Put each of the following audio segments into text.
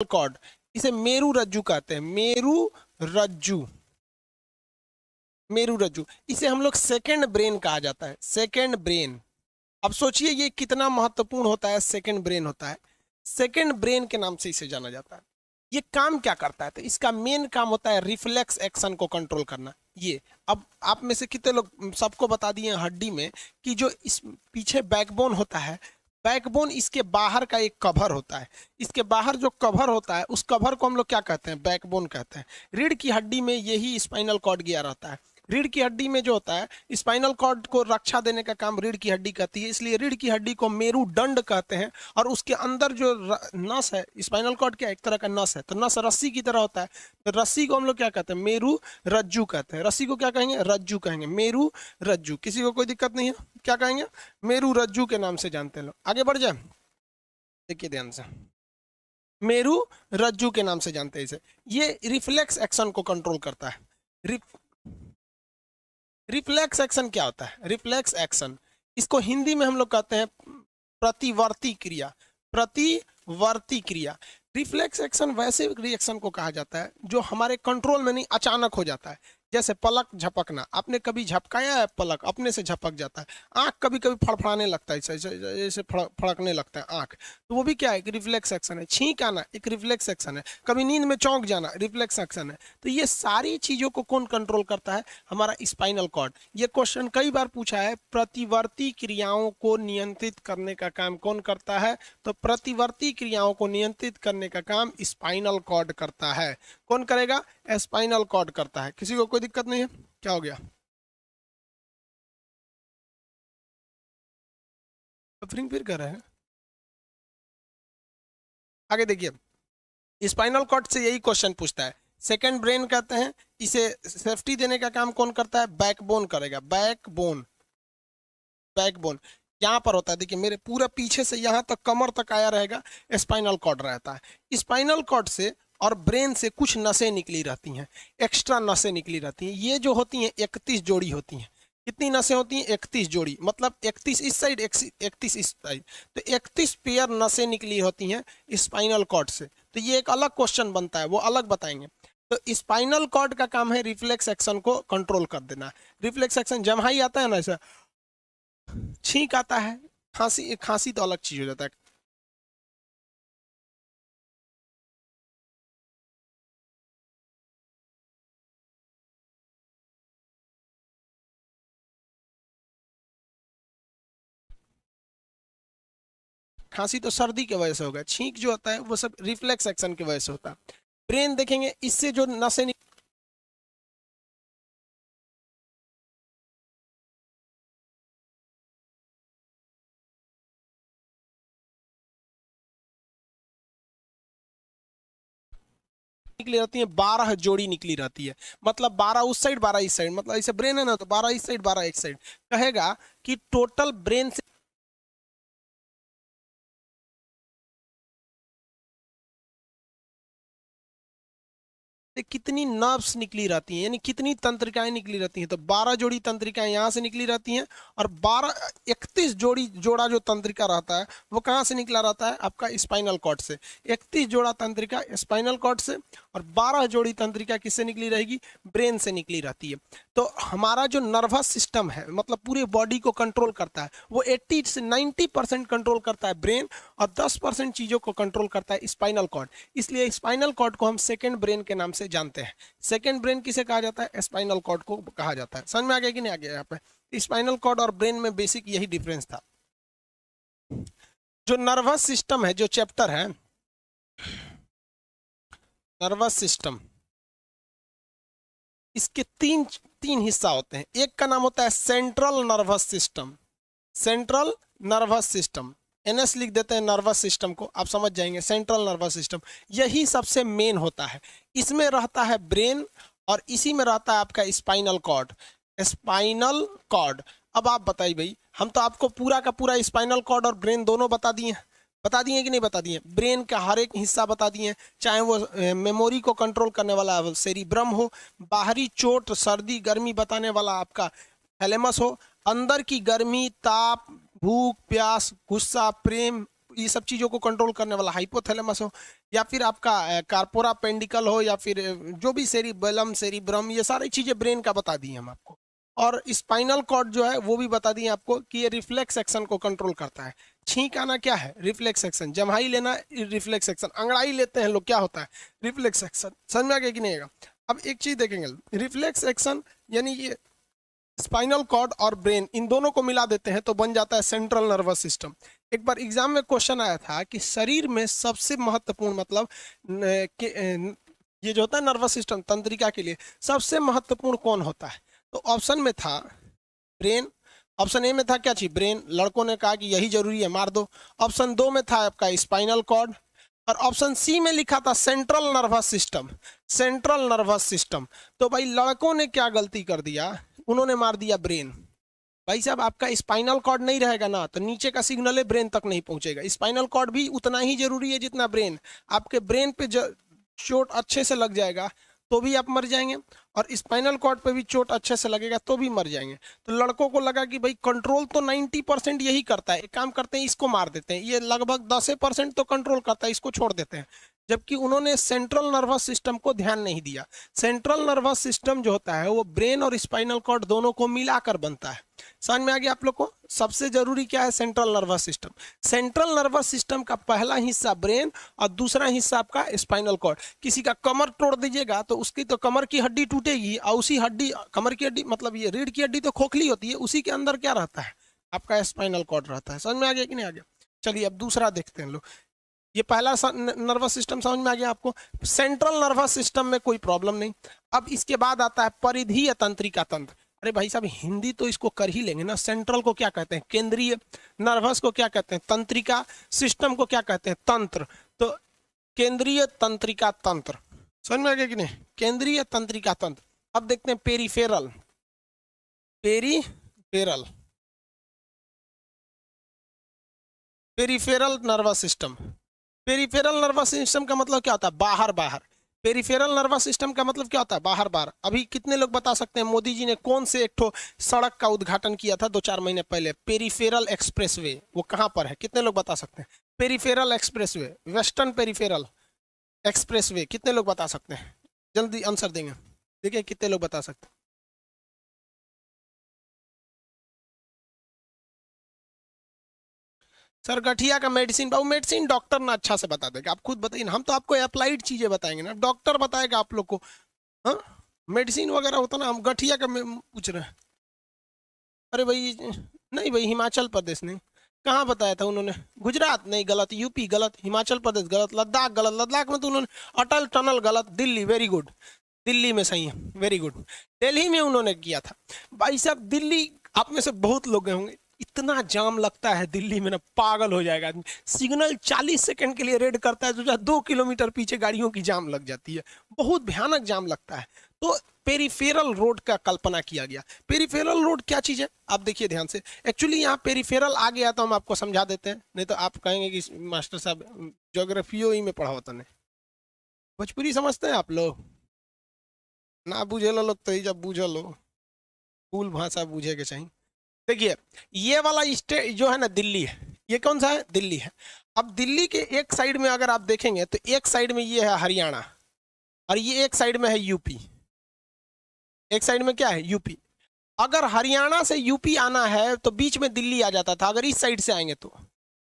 Cord, इसे मेरु रज्जु कहते हैं। मेरु रज्जु, मेरु रज्जु, इसे हम लोग सेकंड ब्रेन कहा जाता है। सेकंड ब्रेन, अब सोचिए ये कितना महत्वपूर्ण होता है। सेकंड ब्रेन होता है, सेकंड ब्रेन के नाम से इसे जाना जाता है। ये काम क्या करता है? तो इसका मेन काम होता है रिफ्लेक्स एक्शन को कंट्रोल करना। ये अब आप में से कितने लोग, सबको बता दिए हड्डी में कि जो इस पीछे बैकबोन होता है, बैकबोन इसके बाहर का एक कवर होता है। इसके बाहर जो कवर होता है उस कवर को हम लोग क्या कहते हैं? बैकबोन कहते हैं। रीढ़ की हड्डी में यही स्पाइनल कॉर्ड गया रहता है। रीढ़ की हड्डी में जो होता है, स्पाइनल कॉर्ड को रक्षा देने का काम रीढ़ की हड्डी करती है, इसलिए रीढ़ की हड्डी को मेरुदंड कहते हैं। और उसके अंदर जो नस है, स्पाइनल कॉर्ड क्या एक तरह का नस है, तो नस रस्सी की तरह होता है, तो रस्सी को हम लोग क्या कहते हैं? मेरु रज्जु कहते हैं। रस्सी को क्या कहेंगे? रज्जु कहेंगे, मेरु रज्जु। किसी को कोई दिक्कत नहीं है? क्या कहेंगे? मेरु रज्जु के नाम से जानते हैं लोग। आगे बढ़ जाए, देखिए ध्यान से, मेरु रज्जु के नाम से जानते हैं इसे। ये रिफ्लेक्स एक्शन को कंट्रोल करता है। रिफ्लेक्स एक्शन क्या होता है? रिफ्लेक्स एक्शन, इसको हिंदी में हम लोग कहते हैं प्रतिवर्ती क्रिया। प्रतिवर्ती क्रिया, रिफ्लेक्स एक्शन वैसे रिएक्शन को कहा जाता है जो हमारे कंट्रोल में नहीं, अचानक हो जाता है। जैसे पलक झपकना, आपने कभी झपकाया है? पलक अपने से झपक जाता है। आंख कभी कभी फड़फड़ाने लगता है, जैसे फड़कने लगता है आंख, तो वो भी क्या है? एक रिफ्लेक्स एक्शन है। छींक आना एक रिफ्लेक्स एक्शन है। कभी नींद में चौंक जाना रिफ्लेक्स एक्शन है। तो ये सारी चीजों को कौन कंट्रोल करता है? हमारा स्पाइनल कॉर्ड। ये क्वेश्चन कई बार पूछा है, प्रतिवर्ती क्रियाओं को नियंत्रित करने का काम कौन करता है? तो प्रतिवर्ती क्रियाओं को नियंत्रित करने का काम स्पाइनल कॉर्ड करता है। कौन करेगा? स्पाइनल कॉर्ड करता है। किसी को कोई दिक्कत नहीं है? क्या हो गया? बफरिंग फिर कर रहे हैं। आगे देखिए, स्पाइनल कॉर्ड से यही क्वेश्चन पूछता है। सेकंड ब्रेन कहते हैं, इसे सेफ्टी देने का काम कौन करता है? बैकबोन करेगा। बैकबोन, बैकबोन यहाँ पर होता है। देखिए मेरे पूरा पीछे से यहाँ तक कमर तक आया रहेगा, स्पाइनल कॉर्ड रहता है। स्पाइनल कॉर्ड से और ब्रेन से कुछ नसें निकली रहती हैं, एक्स्ट्रा नसें निकली रहती हैं। ये जो होती हैं 31 जोड़ी होती हैं। कितनी नसें होती हैं? 31 जोड़ी, मतलब 31 इस साइड 31 इस साइड, तो 31 पेयर नसें निकली होती हैं स्पाइनल कॉर्ड से। तो ये एक अलग क्वेश्चन बनता है, वो अलग बताएंगे। तो स्पाइनल कॉर्ड का काम है रिफ्लेक्स एक्शन को कंट्रोल कर देना। रिफ्लेक्स एक्शन जब ही आता है ना, ऐसा छींक आता है, खांसी, खांसी तो अलग चीज हो जाता है। खांसी तो सर्दी की वजह से होगा, छींक जो होता है वो सब रिफ्लेक्स एक्शन की वजह से होता है। ब्रेन देखेंगे, इससे जो नसें निकली रहती है, 12 जोड़ी निकली रहती है। मतलब 12 उस साइड 12 इस साइड, मतलब इसे ब्रेन है ना, तो 12 इस साइड 12 एक साइड। कहेगा कि टोटल ब्रेन से कितनी नर्व्स निकली रहती हैं, यानी कितनी तंत्रिकाएं निकली रहती हैं। तो 12 जोड़ी तंत्रिकाएं यहाँ से निकली रहती हैं, और 31 जोड़ा जो तंत्रिका रहता है वो कहाँ से निकला रहता है? आपका स्पाइनल कॉर्ड से। 31 जोड़ा तंत्रिका स्पाइनल कॉर्ड से, और 12 जोड़ी तंत्रिका किससे निकली रहेगी? ब्रेन से निकली रहती है। तो हमारा जो नर्वस सिस्टम है, मतलब पूरे बॉडी को कंट्रोल करता है, वो 80 से 90% कंट्रोल करता है ब्रेन, और 10% चीजों को कंट्रोल करता है स्पाइनल कॉर्ड। इसलिए स्पाइनल कॉर्ड को हम सेकेंड ब्रेन के नाम से जानते हैं। सेकेंड ब्रेन किसे कहा जाता है? स्पाइनल कॉर्ड को कहा जाता है। समझ में आ गया कि नहीं आ गया? यहाँ पे स्पाइनल कॉर्ड और ब्रेन में बेसिक यही डिफरेंस था। जो नर्वस सिस्टम है, जो चैप्टर है नर्वस सिस्टम, इसके तीन हिस्सा होते हैं। एक का नाम होता है central nervous system. Central nervous system, NS लिख देते हैं नर्वस सिस्टम को, आप समझ जाएंगे। सेंट्रल नर्वस सिस्टम यही सबसे मेन होता है। इसमें रहता है ब्रेन, और इसी में रहता है आपका स्पाइनल कॉर्ड। स्पाइनल कॉर्ड, अब आप बताइए भाई, हम तो आपको पूरा का पूरा स्पाइनल कॉर्ड और ब्रेन दोनों बता दिए कि नहीं बता दिए? ब्रेन का हर एक हिस्सा बता दिए, चाहे वो मेमोरी को कंट्रोल करने वाला सेरिब्रम हो, बाहरी चोट सर्दी गर्मी बताने वाला आपका थैलेमस हो, अंदर की गर्मी ताप भूख प्यास गुस्सा प्रेम ये सब चीज़ों को कंट्रोल करने वाला हाइपोथैलेमस हो, या फिर आपका कार्पोरा पेंडिकल हो, या फिर जो भी सेरिबेलम सेरिब्रम, ये सारी चीज़ें ब्रेन का बता दी हम आपको। और स्पाइनल कॉर्ड जो है वो भी बता दिए आपको कि ये रिफ्लेक्स एक्शन को कंट्रोल करता है। छींक आना क्या है? Reflex action. जम्हाई लेना रिफ्लेक्स एक्शन। अंगड़ाई लेते हैं लोग, क्या होता है? Reflex action. समझ में आ गया कि नहीं आएगा? अब एक चीज देखेंगे, रिफ्लेक्स एक्शन यानी ये स्पाइनल कॉर्ड और ब्रेन इन दोनों को मिला देते हैं तो बन जाता है सेंट्रल नर्वस सिस्टम। एक बार एग्जाम में क्वेश्चन आया था कि शरीर में सबसे महत्वपूर्ण मतलब ये जो होता है नर्वस सिस्टम तंत्रिका के लिए सबसे महत्वपूर्ण कौन होता है? तो ऑप्शन में था ब्रेन, ऑप्शन ए में था क्या चीज? ब्रेन। लड़कों ने कहा कि यही जरूरी है, मार दो। ऑप्शन 2 में था आपका स्पाइनल कॉर्ड, और ऑप्शन सी में लिखा था central nervous system. Central nervous system. तो भाई लड़कों ने क्या गलती कर दिया? उन्होंने मार दिया ब्रेन। भाई साहब आपका स्पाइनल कॉर्ड नहीं रहेगा ना तो नीचे का सिग्नल है ब्रेन तक नहीं पहुंचेगा। स्पाइनल कॉर्ड भी उतना ही जरूरी है जितना ब्रेन। आपके ब्रेन पे चोट अच्छे से लग जाएगा तो भी आप मर जाएंगे, और स्पाइनल कॉर्ड पे भी चोट अच्छे से लगेगा तो भी मर जाएंगे। तो लड़कों को लगा कि भाई कंट्रोल तो 90% यही करता है, एक काम करते हैं इसको मार देते हैं, ये लगभग 10% तो कंट्रोल करता है, इसको छोड़ देते हैं। जबकि उन्होंने सेंट्रल नर्वस सिस्टम को ध्यान नहीं दिया। सेंट्रल नर्वस सिस्टम जो होता है वो ब्रेन और स्पाइनल कॉर्ड दोनों को मिलाकर बनता है। समझ में आ गया आप लोग को? सबसे जरूरी क्या है? Central nervous system. Central nervous system का पहला हिस्सा ब्रेन और दूसरा हिस्सा आपका स्पाइनल कॉर्ड। किसी का कमर तोड़ दीजिएगा तो उसकी तो कमर की हड्डी टूटेगी, और उसी हड्डी, कमर की हड्डी मतलब ये रीढ़ की हड्डी तो खोखली होती है, उसी के अंदर क्या रहता है? आपका स्पाइनल कॉर्ड रहता है। समझ में आ गया कि नहीं आ गया? चलिए अब दूसरा देखते हैं लोग। ये पहला नर्वस सिस्टम समझ में आ गया आपको? सेंट्रल नर्वस सिस्टम में कोई प्रॉब्लम नहीं। अब इसके बाद आता है परिधीय तंत्रिका तंत्र। अरे भाई साहब हिंदी तो इसको कर ही लेंगे ना। सेंट्रल को क्या कहते हैं? केंद्रीय। नर्वस को क्या कहते हैं? तंत्रिका। सिस्टम को क्या कहते हैं? तंत्र। तो केंद्रीय तंत्रिका तंत्र। समझ में आ गया कि नहीं? केंद्रीय तंत्रिका तंत्र। अब देखते हैं peripheral. Peripheral peripheral nervous system. Peripheral nervous system का मतलब क्या होता है? बाहर बाहर। पेरिफेरल नर्वस सिस्टम का मतलब क्या होता है? बाहर बाहर। अभी कितने लोग बता सकते हैं मोदी जी ने कौन से एक ठो सड़क का उद्घाटन किया था 2-4 महीने पहले? Peripheral expressway. वो कहां पर है? कितने लोग बता सकते हैं? Peripheral expressway, western peripheral expressway. कितने लोग बता सकते हैं? जल्दी आंसर देंगे, देखिए कितने लोग बता सकते हैं। सर गठिया का मेडिसिन, बाबू मेडिसिन डॉक्टर ना अच्छा से बता देगा, आप खुद बताइए ना। हम तो आपको अप्लाइड चीजें बताएंगे ना, डॉक्टर बताएगा आप लोग को। हाँ मेडिसिन वगैरह होता ना, हम गठिया का पूछ रहे हैं। अरे भाई नहीं भाई, हिमाचल प्रदेश नहीं। कहाँ बताया था उन्होंने? गुजरात नहीं, गलत। यूपी गलत, हिमाचल प्रदेश गलत, लद्दाख गलत। लद्दाख में तो उन्होंने अटल टनल गलत। दिल्ली वेरी गुड, दिल्ली में सही है, वेरी गुड। दिल्ली में उन्होंने किया था। भाई साहब दिल्ली आप में से बहुत लोग गए होंगे, इतना जाम लगता है दिल्ली में ना, पागल हो जाएगा आदमी। सिग्नल 40 सेकंड के लिए रेड करता है तो 2 किलोमीटर पीछे गाड़ियों की जाम लग जाती है, बहुत भयानक जाम लगता है। तो पेरिफेरल रोड का कल्पना किया गया। पेरिफेरल रोड क्या चीज है आप देखिए ध्यान से। एक्चुअली यहाँ पेरिफेरल आ गया तो हम आपको समझा देते हैं, नहीं तो आप कहेंगे कि मास्टर साहब ज्योग्राफियो ही में पढ़ा होता नहीं। भोजपुरी समझते हैं आप लोग? ना बुझे लो लोग तो ही जब बुझ लो, कुल भाषा बुझे के चाहिए। देखिए ये वाला स्टेट जो है ना दिल्ली है, ये कौन सा है? दिल्ली है। अब दिल्ली के एक साइड में अगर आप देखेंगे तो एक साइड में ये है हरियाणा, और ये एक साइड में है यूपी। एक साइड में क्या है? यूपी। अगर हरियाणा से यूपी आना है तो बीच में दिल्ली आ जाता था, अगर इस साइड से आएंगे तो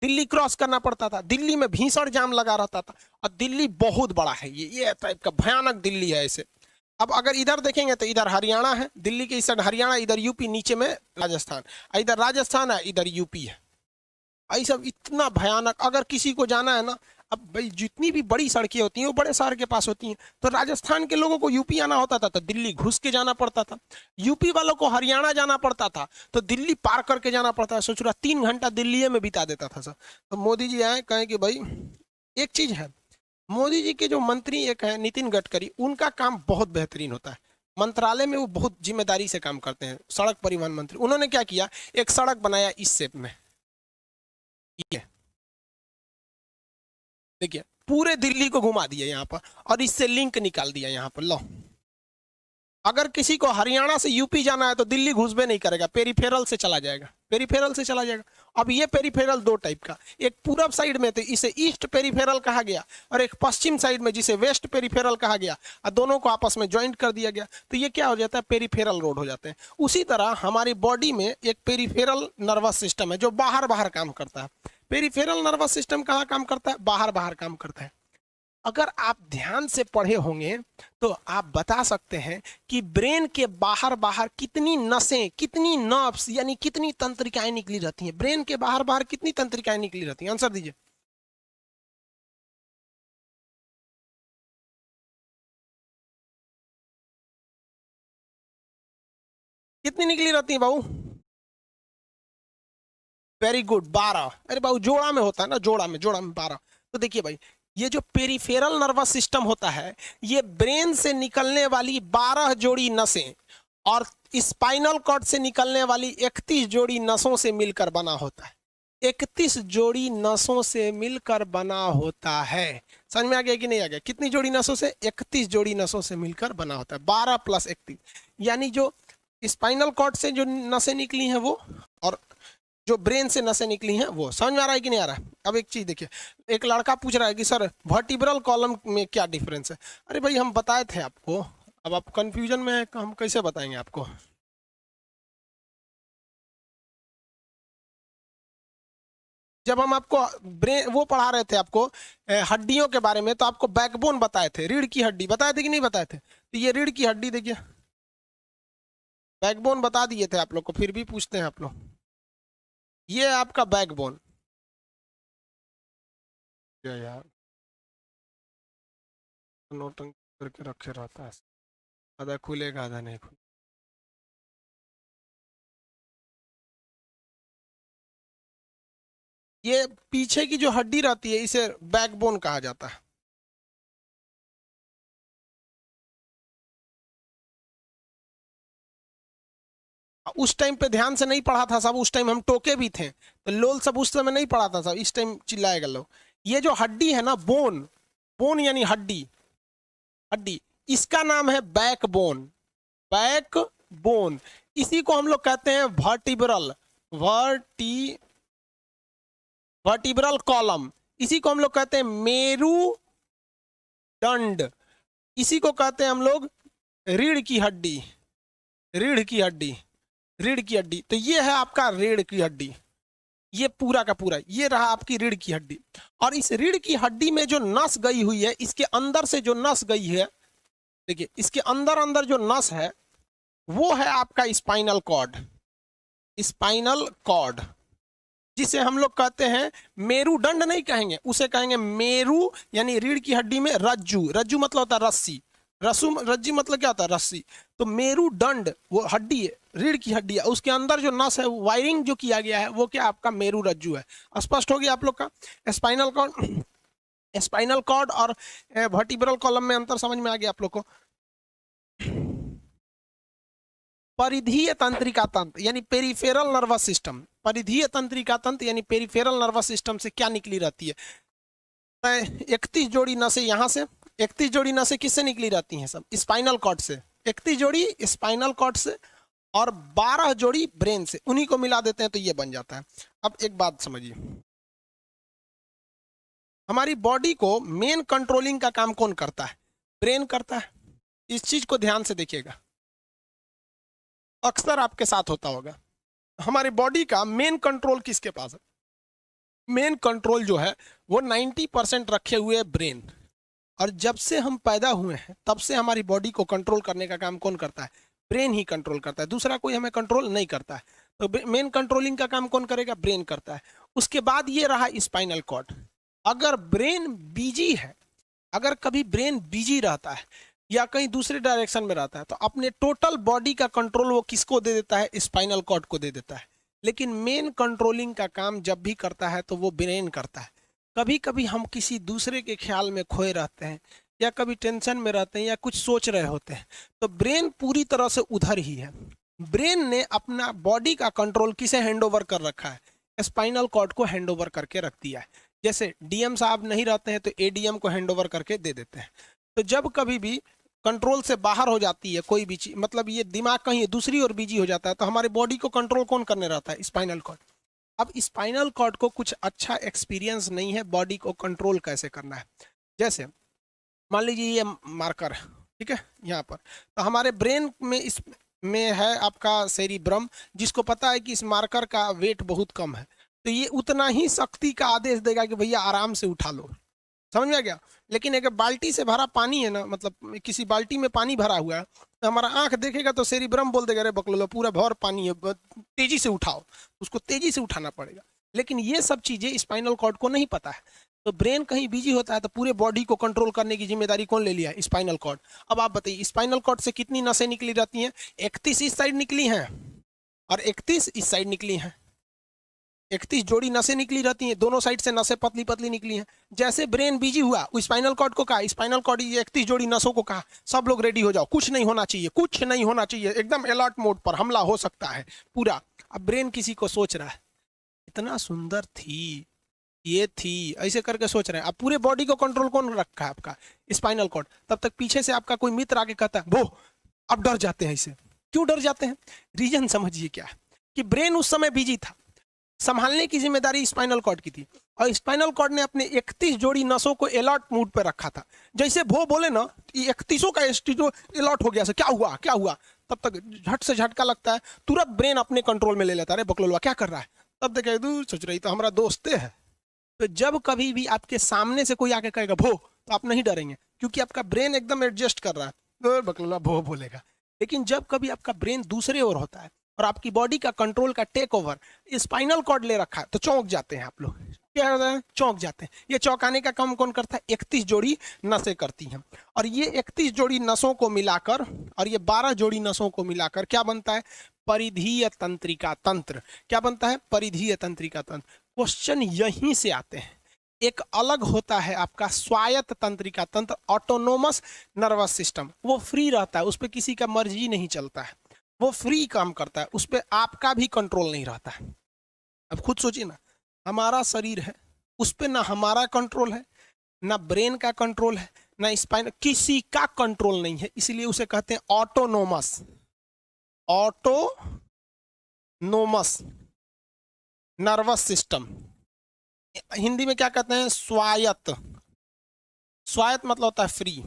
दिल्ली क्रॉस करना पड़ता था। दिल्ली में भीषण जाम लगा रहता था, और दिल्ली बहुत बड़ा है, ये टाइप का भयानक दिल्ली है ऐसे। अब अगर इधर देखेंगे तो इधर हरियाणा है, दिल्ली के इस साइड हरियाणा, इधर यूपी, नीचे में राजस्थान। इधर राजस्थान है, इधर यूपी है। भाई सब इतना भयानक। अगर किसी को जाना है ना, अब भाई जितनी भी बड़ी सड़कें होती हैं वो बड़े शहर के पास होती हैं, तो राजस्थान के लोगों को यूपी आना होता था तो दिल्ली घुस के जाना पड़ता था। यूपी वालों को हरियाणा जाना पड़ता था तो दिल्ली पार करके जाना पड़ता है। सोच रहा 3 घंटा दिल्ली में बिता देता था सर। तो मोदी जी आए, कहें कि भाई एक चीज है, मोदी जी के जो मंत्री एक है नितिन गडकरी, उनका काम बहुत बेहतरीन होता है। मंत्रालय में वो बहुत जिम्मेदारी से काम करते हैं। सड़क परिवहन मंत्री, उन्होंने क्या किया, एक सड़क बनाया इस शेप में, ये देखिए पूरे दिल्ली को घुमा दिया यहाँ पर, और इससे लिंक निकाल दिया यहाँ पर। लो अगर किसी को हरियाणा से यूपी जाना है तो दिल्ली घुसबे नहीं करेगा, पेरीफेरल से चला जाएगा, पेरीफेरल से चला जाएगा। अब ये पेरीफेरल दो टाइप का, एक पूरब साइड में तो इसे ईस्ट पेरीफेरल कहा गया, और एक पश्चिम साइड में जिसे वेस्ट पेरीफेरल कहा गया, और दोनों को आपस में ज्वाइंट कर दिया गया, तो ये क्या हो जाता है, पेरीफेरल रोड हो जाते हैं। उसी तरह हमारी बॉडी में एक पेरीफेरल नर्वस सिस्टम है जो बाहर बाहर काम करता है। पेरीफेरल नर्वस सिस्टम कहाँ काम करता है, बाहर बाहर काम करता है। अगर आप ध्यान से पढ़े होंगे तो आप बता सकते हैं कि ब्रेन के बाहर बाहर कितनी नसें, कितनी नर्व्स यानी कितनी तंत्रिकाएं निकली रहती हैं। ब्रेन के बाहर बाहर कितनी तंत्रिकाएं निकली रहती हैं, आंसर दीजिए। कितनी निकली रहती हैं बाबू? Very good, 12। अरे बाबू जोड़ा में होता है ना, जोड़ा में 12। तो देखिए भाई, ये जो पेरिफेरल नर्वस सिस्टम होता है, ये ब्रेन से निकलने वाली 12 जोड़ी नसें और स्पाइनल कॉर्ड से निकलने वाली 31 जोड़ी नसों से मिलकर बना होता है। 31 जोड़ी नसों से मिलकर बना होता है। समझ में आ गया कि नहीं आ गया? कितनी जोड़ी नसों से? 31 जोड़ी नसों से मिलकर बना होता है। 12 + 31 यानी जो स्पाइनल कॉर्ड से जो नसें निकली हैं वो, और जो ब्रेन से नसें निकली हैं वो। समझ में आ रहा है कि नहीं आ रहा है? अब एक चीज देखिए, एक लड़का पूछ रहा है कि सर वर्टिब्रल कॉलम में क्या डिफरेंस है। अरे भाई हम बताए थे आपको, अब आप कंफ्यूजन में है, हम कैसे बताएंगे आपको। जब हम आपको ब्रेन वो पढ़ा रहे थे आपको हड्डियों के बारे में, तो आपको बैकबोन बताए थे, रीढ़ की हड्डी बताए थे कि नहीं बताए थे? तो ये रीढ़ की हड्डी देखिए, बैकबोन बता दिए थे आप लोग को, फिर भी पूछते हैं आप लोग। ये है आपका बैकबोन। यार नोटंकी करके रखे रहता है, आधा खुलेगा आधा नहीं खुलेगा। ये पीछे की जो हड्डी रहती है इसे बैकबोन कहा जाता है। उस टाइम पे ध्यान से नहीं पढ़ा था सब, उस टाइम हम टोके भी थे, तो लोल सब उस समय नहीं पढ़ा था सब, इस टाइम चिल्लाएगा लोग। ये जो हड्डी है ना, बोन, बोन यानी हड्डी, हड्डी, इसका नाम है बैकबोन। बैकबोन, इसी को हम लोग कहते हैं वर्टिब्रल, वर्टिब्रल कॉलम, इसी को हम लोग कहते हैं मेरुदंड, इसी को कहते हैं हम लोग रीढ़ की हड्डी, रीढ़ की हड्डी, रीढ़ की हड्डी। तो ये है आपका रीढ़ की हड्डी, ये पूरा का पूरा ये रहा आपकी रीढ़ की हड्डी। और इस रीढ़ की हड्डी में जो नस गई हुई है, इसके अंदर से जो नस गई है, देखिए इसके अंदर अंदर जो नस है वो है आपका स्पाइनल कॉर्ड, स्पाइनल कॉर्ड, जिसे हम लोग कहते हैं मेरुदंड नहीं कहेंगे, उसे कहेंगे मेरु, यानी रीढ़ की हड्डी में रज्जू, रज्जू मतलब होता है रस्सी, रज्जू मतलब क्या होता है, रस्सी। तो मेरुदंड वो हड्डी है, रीढ़ की हड्डी है, उसके अंदर जो नस है, वायरिंग जो किया गया है वो क्या आपका मेरु रज्जू है। स्पष्ट हो गया आप लोग का? स्पाइनल कॉर्ड, स्पाइनल कॉर्ड और वर्टिब्रल कॉलम में अंतर समझ में आ गया आप लोग को? परिधीय तंत्रिका तंत्र यानी पेरिफेरल नर्वस सिस्टम, परिधीय तंत्रिका तंत्र यानी पेरिफेरल नर्वस सिस्टम से क्या निकली रहती है? 31 जोड़ी नसें यहाँ से, 31 जोड़ी नसें किससे निकली रहती हैं? सब स्पाइनल कॉर्ड से, 31 जोड़ी स्पाइनल कॉर्ड से और 12 जोड़ी ब्रेन से, उन्हीं को मिला देते हैं तो ये बन जाता है। अब एक बात समझिए, हमारी बॉडी को मेन कंट्रोलिंग का काम कौन करता है? ब्रेन करता है। इस चीज को ध्यान से देखिएगा, अक्सर आपके साथ होता होगा। हमारी बॉडी का मेन कंट्रोल किसके पास है? मेन कंट्रोल जो है वो 90% रखे हुए ब्रेन। और जब से हम पैदा हुए हैं तब से हमारी बॉडी को कंट्रोल करने का काम कौन करता है? ब्रेन ही कंट्रोल करता है, दूसरा कोई हमें कंट्रोल नहीं करता है। तो मेन कंट्रोलिंग का काम कौन करेगा? ब्रेन करता है। उसके बाद ये रहा स्पाइनल कॉर्ड। अगर ब्रेन बिजी है, अगर कभी ब्रेन बिजी रहता है या कहीं दूसरे डायरेक्शन में रहता है, तो अपने टोटल बॉडी का कंट्रोल वो किसको दे देता है? स्पाइनल कॉर्ड को दे देता है। लेकिन मेन कंट्रोलिंग का काम जब भी करता है तो वो ब्रेन करता है। कभी कभी हम किसी दूसरे के ख्याल में खोए रहते हैं या कभी टेंशन में रहते हैं या कुछ सोच रहे होते हैं, तो ब्रेन पूरी तरह से उधर ही है। ब्रेन ने अपना बॉडी का कंट्रोल किसे हैंडओवर कर रखा है? स्पाइनल कॉर्ड को हैंडओवर करके रख दिया है। जैसे डीएम साहब नहीं रहते हैं तो एडीएम को हैंडओवर करके दे देते हैं। तो जब कभी भी कंट्रोल से बाहर हो जाती है कोई भी चीज, मतलब ये दिमाग कहीं दूसरी ओर बिजी हो जाता है, तो हमारे बॉडी को कंट्रोल कौन करने रहता है? Spinal cord. अब स्पाइनल कॉर्ड को कुछ अच्छा एक्सपीरियंस नहीं है बॉडी को कंट्रोल कैसे करना है। जैसे मान लीजिए ये मार्कर है, ठीक है, यहाँ पर, तो हमारे ब्रेन में इस में है आपका सेरिब्रम, जिसको पता है कि इस मार्कर का वेट बहुत कम है, तो ये उतना ही शक्ति का आदेश देगा कि भैया आराम से उठा लो। समझ में आ गया? लेकिन अगर बाल्टी से भरा पानी है ना, मतलब किसी बाल्टी में पानी भरा हुआ है, तो हमारा आंख देखेगा तो सेरिब्रम बोल देगा अरे बकलोलो पूरा भर पानी है, तेजी से उठाओ, उसको तेजी से उठाना पड़ेगा। लेकिन ये सब चीजें स्पाइनल कॉर्ड को नहीं पता है, तो ब्रेन कहीं बिजी होता है तो पूरे बॉडी को कंट्रोल करने की जिम्मेदारी कौन ले लिया? Spinal cord. अब आप बताइए स्पाइनल कॉर्ड से कितनी नसें निकली रहती हैं? 31 इस साइड निकली हैं और 31 इस साइड निकली हैं। 31 जोड़ी नसें निकली रहती हैं, दोनों साइड से नसें पतली पतली निकली हैं। जैसे ब्रेन बिजी हुआ, स्पाइनल कॉर्ड को कहा, स्पाइनल कॉर्ड 31 जोड़ी नसों को कहा सब लोग रेडी हो जाओ, कुछ नहीं होना चाहिए, कुछ नहीं होना चाहिए, एकदम अलर्ट मोड पर, हमला हो सकता है पूरा। अब ब्रेन किसी को सोच रहा है इतना सुंदर थी, ये थी, ऐसे करके सोच रहे हैं। अब पूरे बॉडी को कंट्रोल कौन रखा है? आपका स्पाइनल कॉर्ड। तब तक पीछे से आपका कोई मित्र आके कहता है वो, अब डर जाते हैं। इसे क्यों डर जाते हैं? रीजन समझिए क्या है कि ब्रेन उस समय बिजी था, संभालने की जिम्मेदारी स्पाइनल कॉर्ड की थी, और स्पाइनल कॉर्ड ने अपने 31 जोड़ी नसों को अलर्ट मूड पर रखा था। जैसे वो बोले ना 31 का स्टीजो अलर्ट हो गया, क्या हुआ क्या हुआ, तब तक झट से झटका लगता है, तुरंत ब्रेन अपने कंट्रोल में ले लेता है, अरे बकलोलवा क्या कर रहा है? तब देखे सोच रही तो हमारा दोस्त है। तो जब कभी भी आपके सामने से कोई आके कहेगा भो, तो आप नहीं डरेंगे, क्योंकि आपका ब्रेन एकदम एडजस्ट कर रहा है, तो बकलोला भो बोलेगा। लेकिन जब कभी आपका ब्रेन दूसरे ओर होता है और आपकी बॉडी का कंट्रोल का टेक ओवर स्पाइनल कॉर्ड ले रखा है, तो चौंक जाते हैं आप लोग। क्या होता है? चौंक जाते हैं। ये चौंकाने का काम कौन करता है? 31 जोड़ी नसें करती हैं, और ये 31 जोड़ी नसों को मिलाकर और ये 12 जोड़ी नसों को मिलाकर क्या बनता है? परिधीय तंत्रिका तंत्र। क्या बनता है? परिधीय तंत्रिका तंत्र। क्वेश्चन यहीं से आते हैं। एक अलग होता है आपका स्वायत्त तंत्रिका तंत्र, ऑटोनोमस नर्वस सिस्टम, वो फ्री रहता है, उस पर किसी का मर्जी नहीं चलता है, वो फ्री काम करता है, उस पर आपका भी कंट्रोल नहीं रहता है। अब खुद सोचिए ना, हमारा शरीर है, उस पर ना हमारा कंट्रोल है, ना ब्रेन का कंट्रोल है, ना स्पाइन, किसी का कंट्रोल नहीं है, इसलिए उसे कहते हैं autonomous. Autonomous nervous system, Hindi में क्या कहते हैं? स्वायत्त। स्वायत्त मतलब होता है फ्री,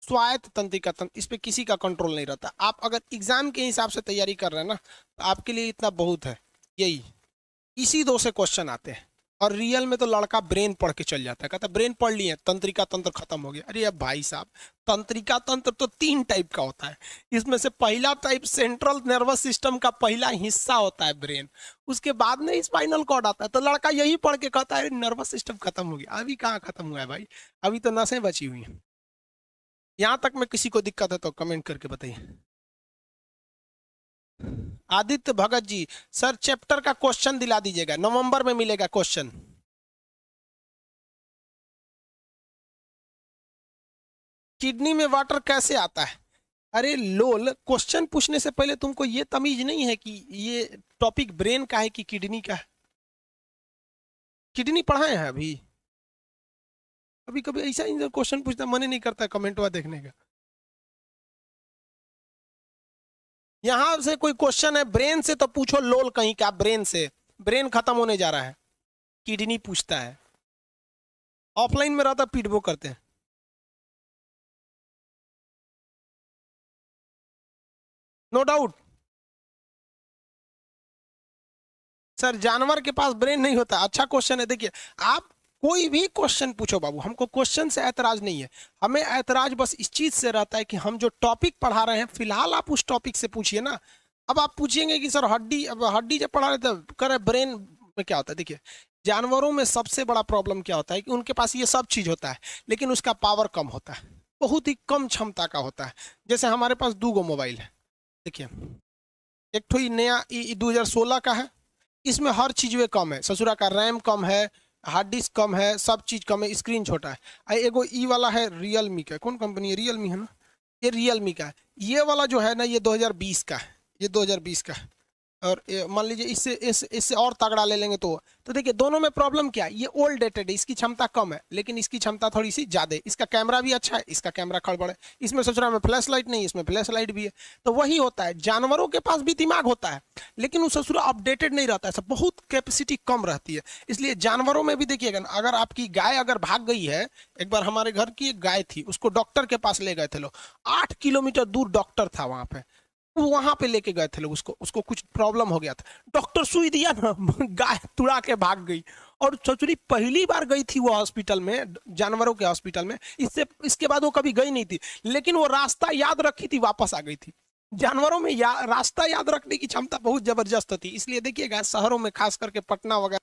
स्वायत्त तंत्रिका तंत्र, इस पे किसी का कंट्रोल नहीं रहता। आप अगर एग्जाम के हिसाब से तैयारी कर रहे हैं ना, तो आपके लिए इतना बहुत है, यही इसी दो से क्वेश्चन आते हैं। और रियल में तो लड़का ब्रेन पढ़ के चल जाता है, कहता है ब्रेन पढ़ लिए, तंत्रिका तंत्र खत्म हो गया। अरे अब भाई साहब, तंत्रिका तंत्र तो 3 टाइप का होता है, इसमें से पहला टाइप सेंट्रल नर्वस सिस्टम का पहला हिस्सा होता है ब्रेन, उसके बाद में स्पाइनल कॉर्ड आता है। तो लड़का यही पढ़ के कहता है नर्वस सिस्टम खत्म हो गया। अभी कहाँ खत्म हुआ है भाई, अभी तो नसें बची हुई हैं। यहां तक में किसी को दिक्कत है तो कमेंट करके बताइए। आदित्य भगत जी, सर चैप्टर का क्वेश्चन दिला दीजिएगा, नवंबर में मिलेगा क्वेश्चन। किडनी में वाटर कैसे आता है? अरे लोल, क्वेश्चन पूछने से पहले तुमको ये तमीज नहीं है कि ये टॉपिक ब्रेन का है कि किडनी का है? किडनी पढ़ाए हैं अभी? अभी कभी ऐसा ही क्वेश्चन पूछना मन ही नहीं करता कमेंट हुआ देखने का। यहां से कोई क्वेश्चन है ब्रेन से तो पूछो लोल कहीं का, ब्रेन से, ब्रेन खत्म होने जा रहा है, किडनी पूछता है। ऑफलाइन में रहता पीटबो करते हैं। नो डाउट सर, जानवर के पास ब्रेन नहीं होता। अच्छा क्वेश्चन है। देखिए, आप कोई भी क्वेश्चन पूछो बाबू, हमको क्वेश्चन से ऐतराज नहीं है, हमें ऐतराज बस इस चीज से रहता है कि हम जो टॉपिक पढ़ा रहे हैं फिलहाल आप उस टॉपिक से पूछिए ना। अब आप पूछेंगे कि सर हड्डी, अब हड्डी जब पढ़ा रहे थे करे ब्रेन में क्या होता है? देखिए, जानवरों में सबसे बड़ा प्रॉब्लम क्या होता है कि उनके पास ये सब चीज होता है, लेकिन उसका पावर कम होता है, बहुत ही कम क्षमता का होता है। जैसे हमारे पास 2 गो मोबाइल है, देखिए, एक तो नया 2016 का है, इसमें हर चीज वे कम है, ससुरा का रैम कम है, हार्ड डिस्क कम है, सब चीज कम है, स्क्रीन छोटा है। एगो वाला है रियलमी का, कौन कंपनी है? रियलमी है ना, ये रियलमी का है। ये वाला जो है ना, ये 2020 का है, ये 2020 का है। और मान लीजिए इससे और तगड़ा ले लेंगे तो देखिए दोनों में प्रॉब्लम क्या है, ये ओल्ड डेटेड है, इसकी क्षमता कम है लेकिन इसकी क्षमता थोड़ी सी ज्यादा है, इसका कैमरा भी अच्छा है, इसका कैमरा खड़बड़ है, इसमें सोच रहा मैं फ्लैश लाइट नहीं, इसमें फ्लैश लाइट भी है। तो वही होता है, जानवरों के पास भी दिमाग होता है लेकिन वो ससुरा अपडेटेड नहीं रहता है, सब बहुत कैपेसिटी कम रहती है। इसलिए जानवरों में भी देखिएगा ना, अगर आपकी गाय अगर भाग गई है, एक बार हमारे घर की एक गाय थी, उसको डॉक्टर के पास ले गए थे लोग, 8 किलोमीटर दूर डॉक्टर था वहां पे, वहां पे लेके गए थे लोग, उसको कुछ प्रॉब्लम हो गया था, डॉक्टर सुई दिया ना, गाय तुड़ा के भाग गई। और ससुरी पहली बार गई थी वो हॉस्पिटल में, जानवरों के हॉस्पिटल में, इसके बाद वो कभी गई नहीं थी, लेकिन वो रास्ता याद रखी थी, वापस आ गई थी। जानवरों में रास्ता याद रखने की क्षमता बहुत जबरदस्त होती है। इसलिए देखिएगा शहरों में खास करके पटना वगैरह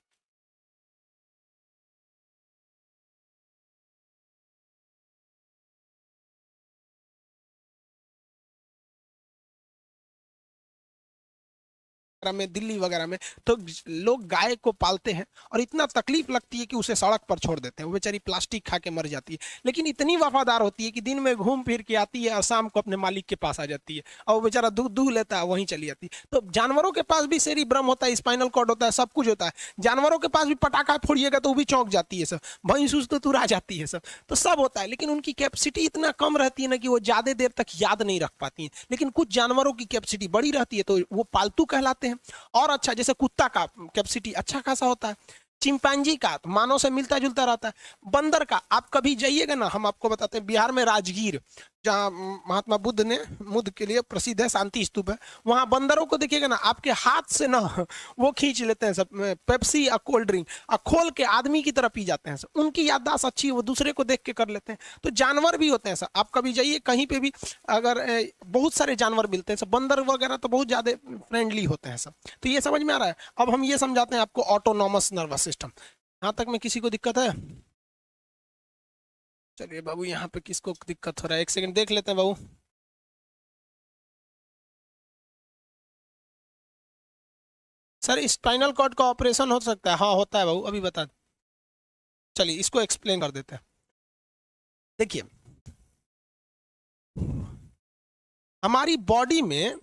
में, दिल्ली वगैरह में, तो लोग गाय को पालते हैं और इतना तकलीफ लगती है कि उसे सड़क पर छोड़ देते हैं, वो बेचारी प्लास्टिक खा के मर जाती है, लेकिन इतनी वफादार होती है कि दिन में घूम फिर के आती है और शाम को अपने मालिक के पास आ जाती है, और वो बेचारा दूध दूह लेता है, वहीं चली जाती है। तो जानवरों के पास भी सेरिब्रम होता है, स्पाइनल कॉर्ड होता है, सब कुछ होता है। जानवरों के पास भी पटाखा फोड़िएगा तो वो भी चौंक जाती है सब, भैंस तो तुरा जाती है सब, तो सब होता है, लेकिन उनकी कैपेसिटी इतना कम रहती है ना कि वो ज्यादा देर तक याद नहीं रख पाती है। लेकिन कुछ जानवरों की कैपेसिटी बड़ी रहती है तो वो पालतू कहलाते हैं। और अच्छा, जैसे कुत्ता का कैपेसिटी अच्छा खासा होता है, चिंपैंजी का तो मानव से मिलता जुलता रहता है, बंदर का आप कभी जाइएगा ना, हम आपको बताते हैं, बिहार में राजगीर जहाँ महात्मा बुद्ध ने बुद्ध के लिए प्रसिद्ध है, शांति स्तूप है, वहां बंदरों को देखिएगा ना, आपके हाथ से ना वो खींच लेते हैं सब पेप्सी या कोल्ड ड्रिंक, और खोल के आदमी की तरह पी जाते हैं सब, उनकी याददाश्त अच्छी है, वो दूसरे को देख के कर लेते हैं। तो जानवर भी होते हैं सब, आप कभी जाइए कहीं पे भी, अगर बहुत सारे जानवर मिलते हैं सब, बंदर वगैरह तो बहुत ज्यादा फ्रेंडली होते हैं सब। तो ये समझ में आ रहा है। अब हम ये समझाते हैं आपको ऑटोनॉमस नर्वस सिस्टम। यहाँ तक में किसी को दिक्कत है? चलिए बाबू, यहाँ पे किसको दिक्कत हो रहा है, एक सेकंड देख लेते हैं बाबू। सर स्पाइनल कॉर्ड का ऑपरेशन हो सकता है? हाँ होता है बाबू, अभी बता। चलिए इसको एक्सप्लेन कर देते हैं। देखिए हमारी बॉडी में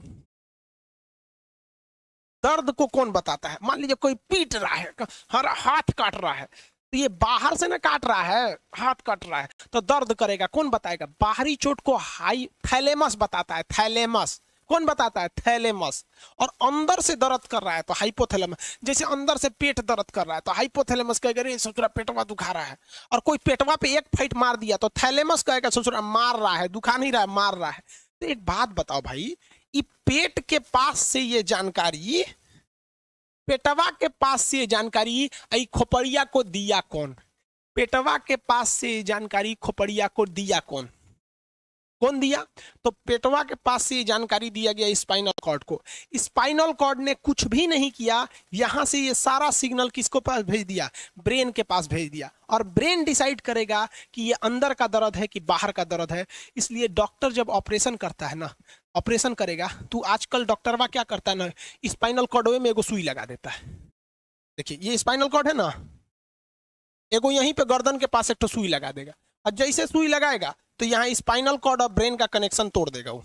दर्द को कौन बताता है? मान लीजिए कोई पीट रहा है, हर हाथ काट रहा है, तो ये बाहर से ना काट रहा है, हाथ काट रहा है, तो दर्द करेगा, कौन बताएगा? बाहरी चोट को हाई थैलेमस बताता है, थैलेमस। कौन बताता है? थैलेमस। और अंदर से दर्द कर रहा है तो हाइपोथैलेमस। जैसे अंदर से पेट दर्द कर रहा है तो हाइपोथैलेमस कहेगा रे ससुरा पेटवा दुखा रहा है, और कोई पेटवा पे एक फाइट मार दिया तो थैलेमस कहेगा ससुरा मार रहा है, दुखा नहीं रहा है, मार रहा है। तो एक बात बताओ भाई, ये पेट के पास से ये जानकारी, पेटवा के पास से जानकारी आई खोपड़िया को दिया कौन? पेटवा के पास से जानकारी खोपड़िया को दिया कौन? कौन दिया? तो पेटवा के पास से जानकारी दिया गया स्पाइनल कॉर्ड को। स्पाइनल कॉर्ड ने कुछ भी नहीं किया, यहां से ये सारा सिग्नल किसको पास भेज दिया? ब्रेन के पास भेज दिया, और ब्रेन डिसाइड करेगा कि ये अंदर का दर्द है कि बाहर का दर्द है। इसलिए डॉक्टर जब ऑपरेशन करता है ना, ऑपरेशन करेगा तो आजकल डॉक्टरवा क्या करता है ना, स्पाइनल कॉर्ड में एगो सुई लगा देता है। देखिए ये स्पाइनल कॉर्ड है ना, एगो यहीं पे गर्दन के पास एक तो सुई लगा देगा, और जैसे सुई लगाएगा तो यहाँ स्पाइनल कॉर्ड और ब्रेन का कनेक्शन तोड़ देगा, वो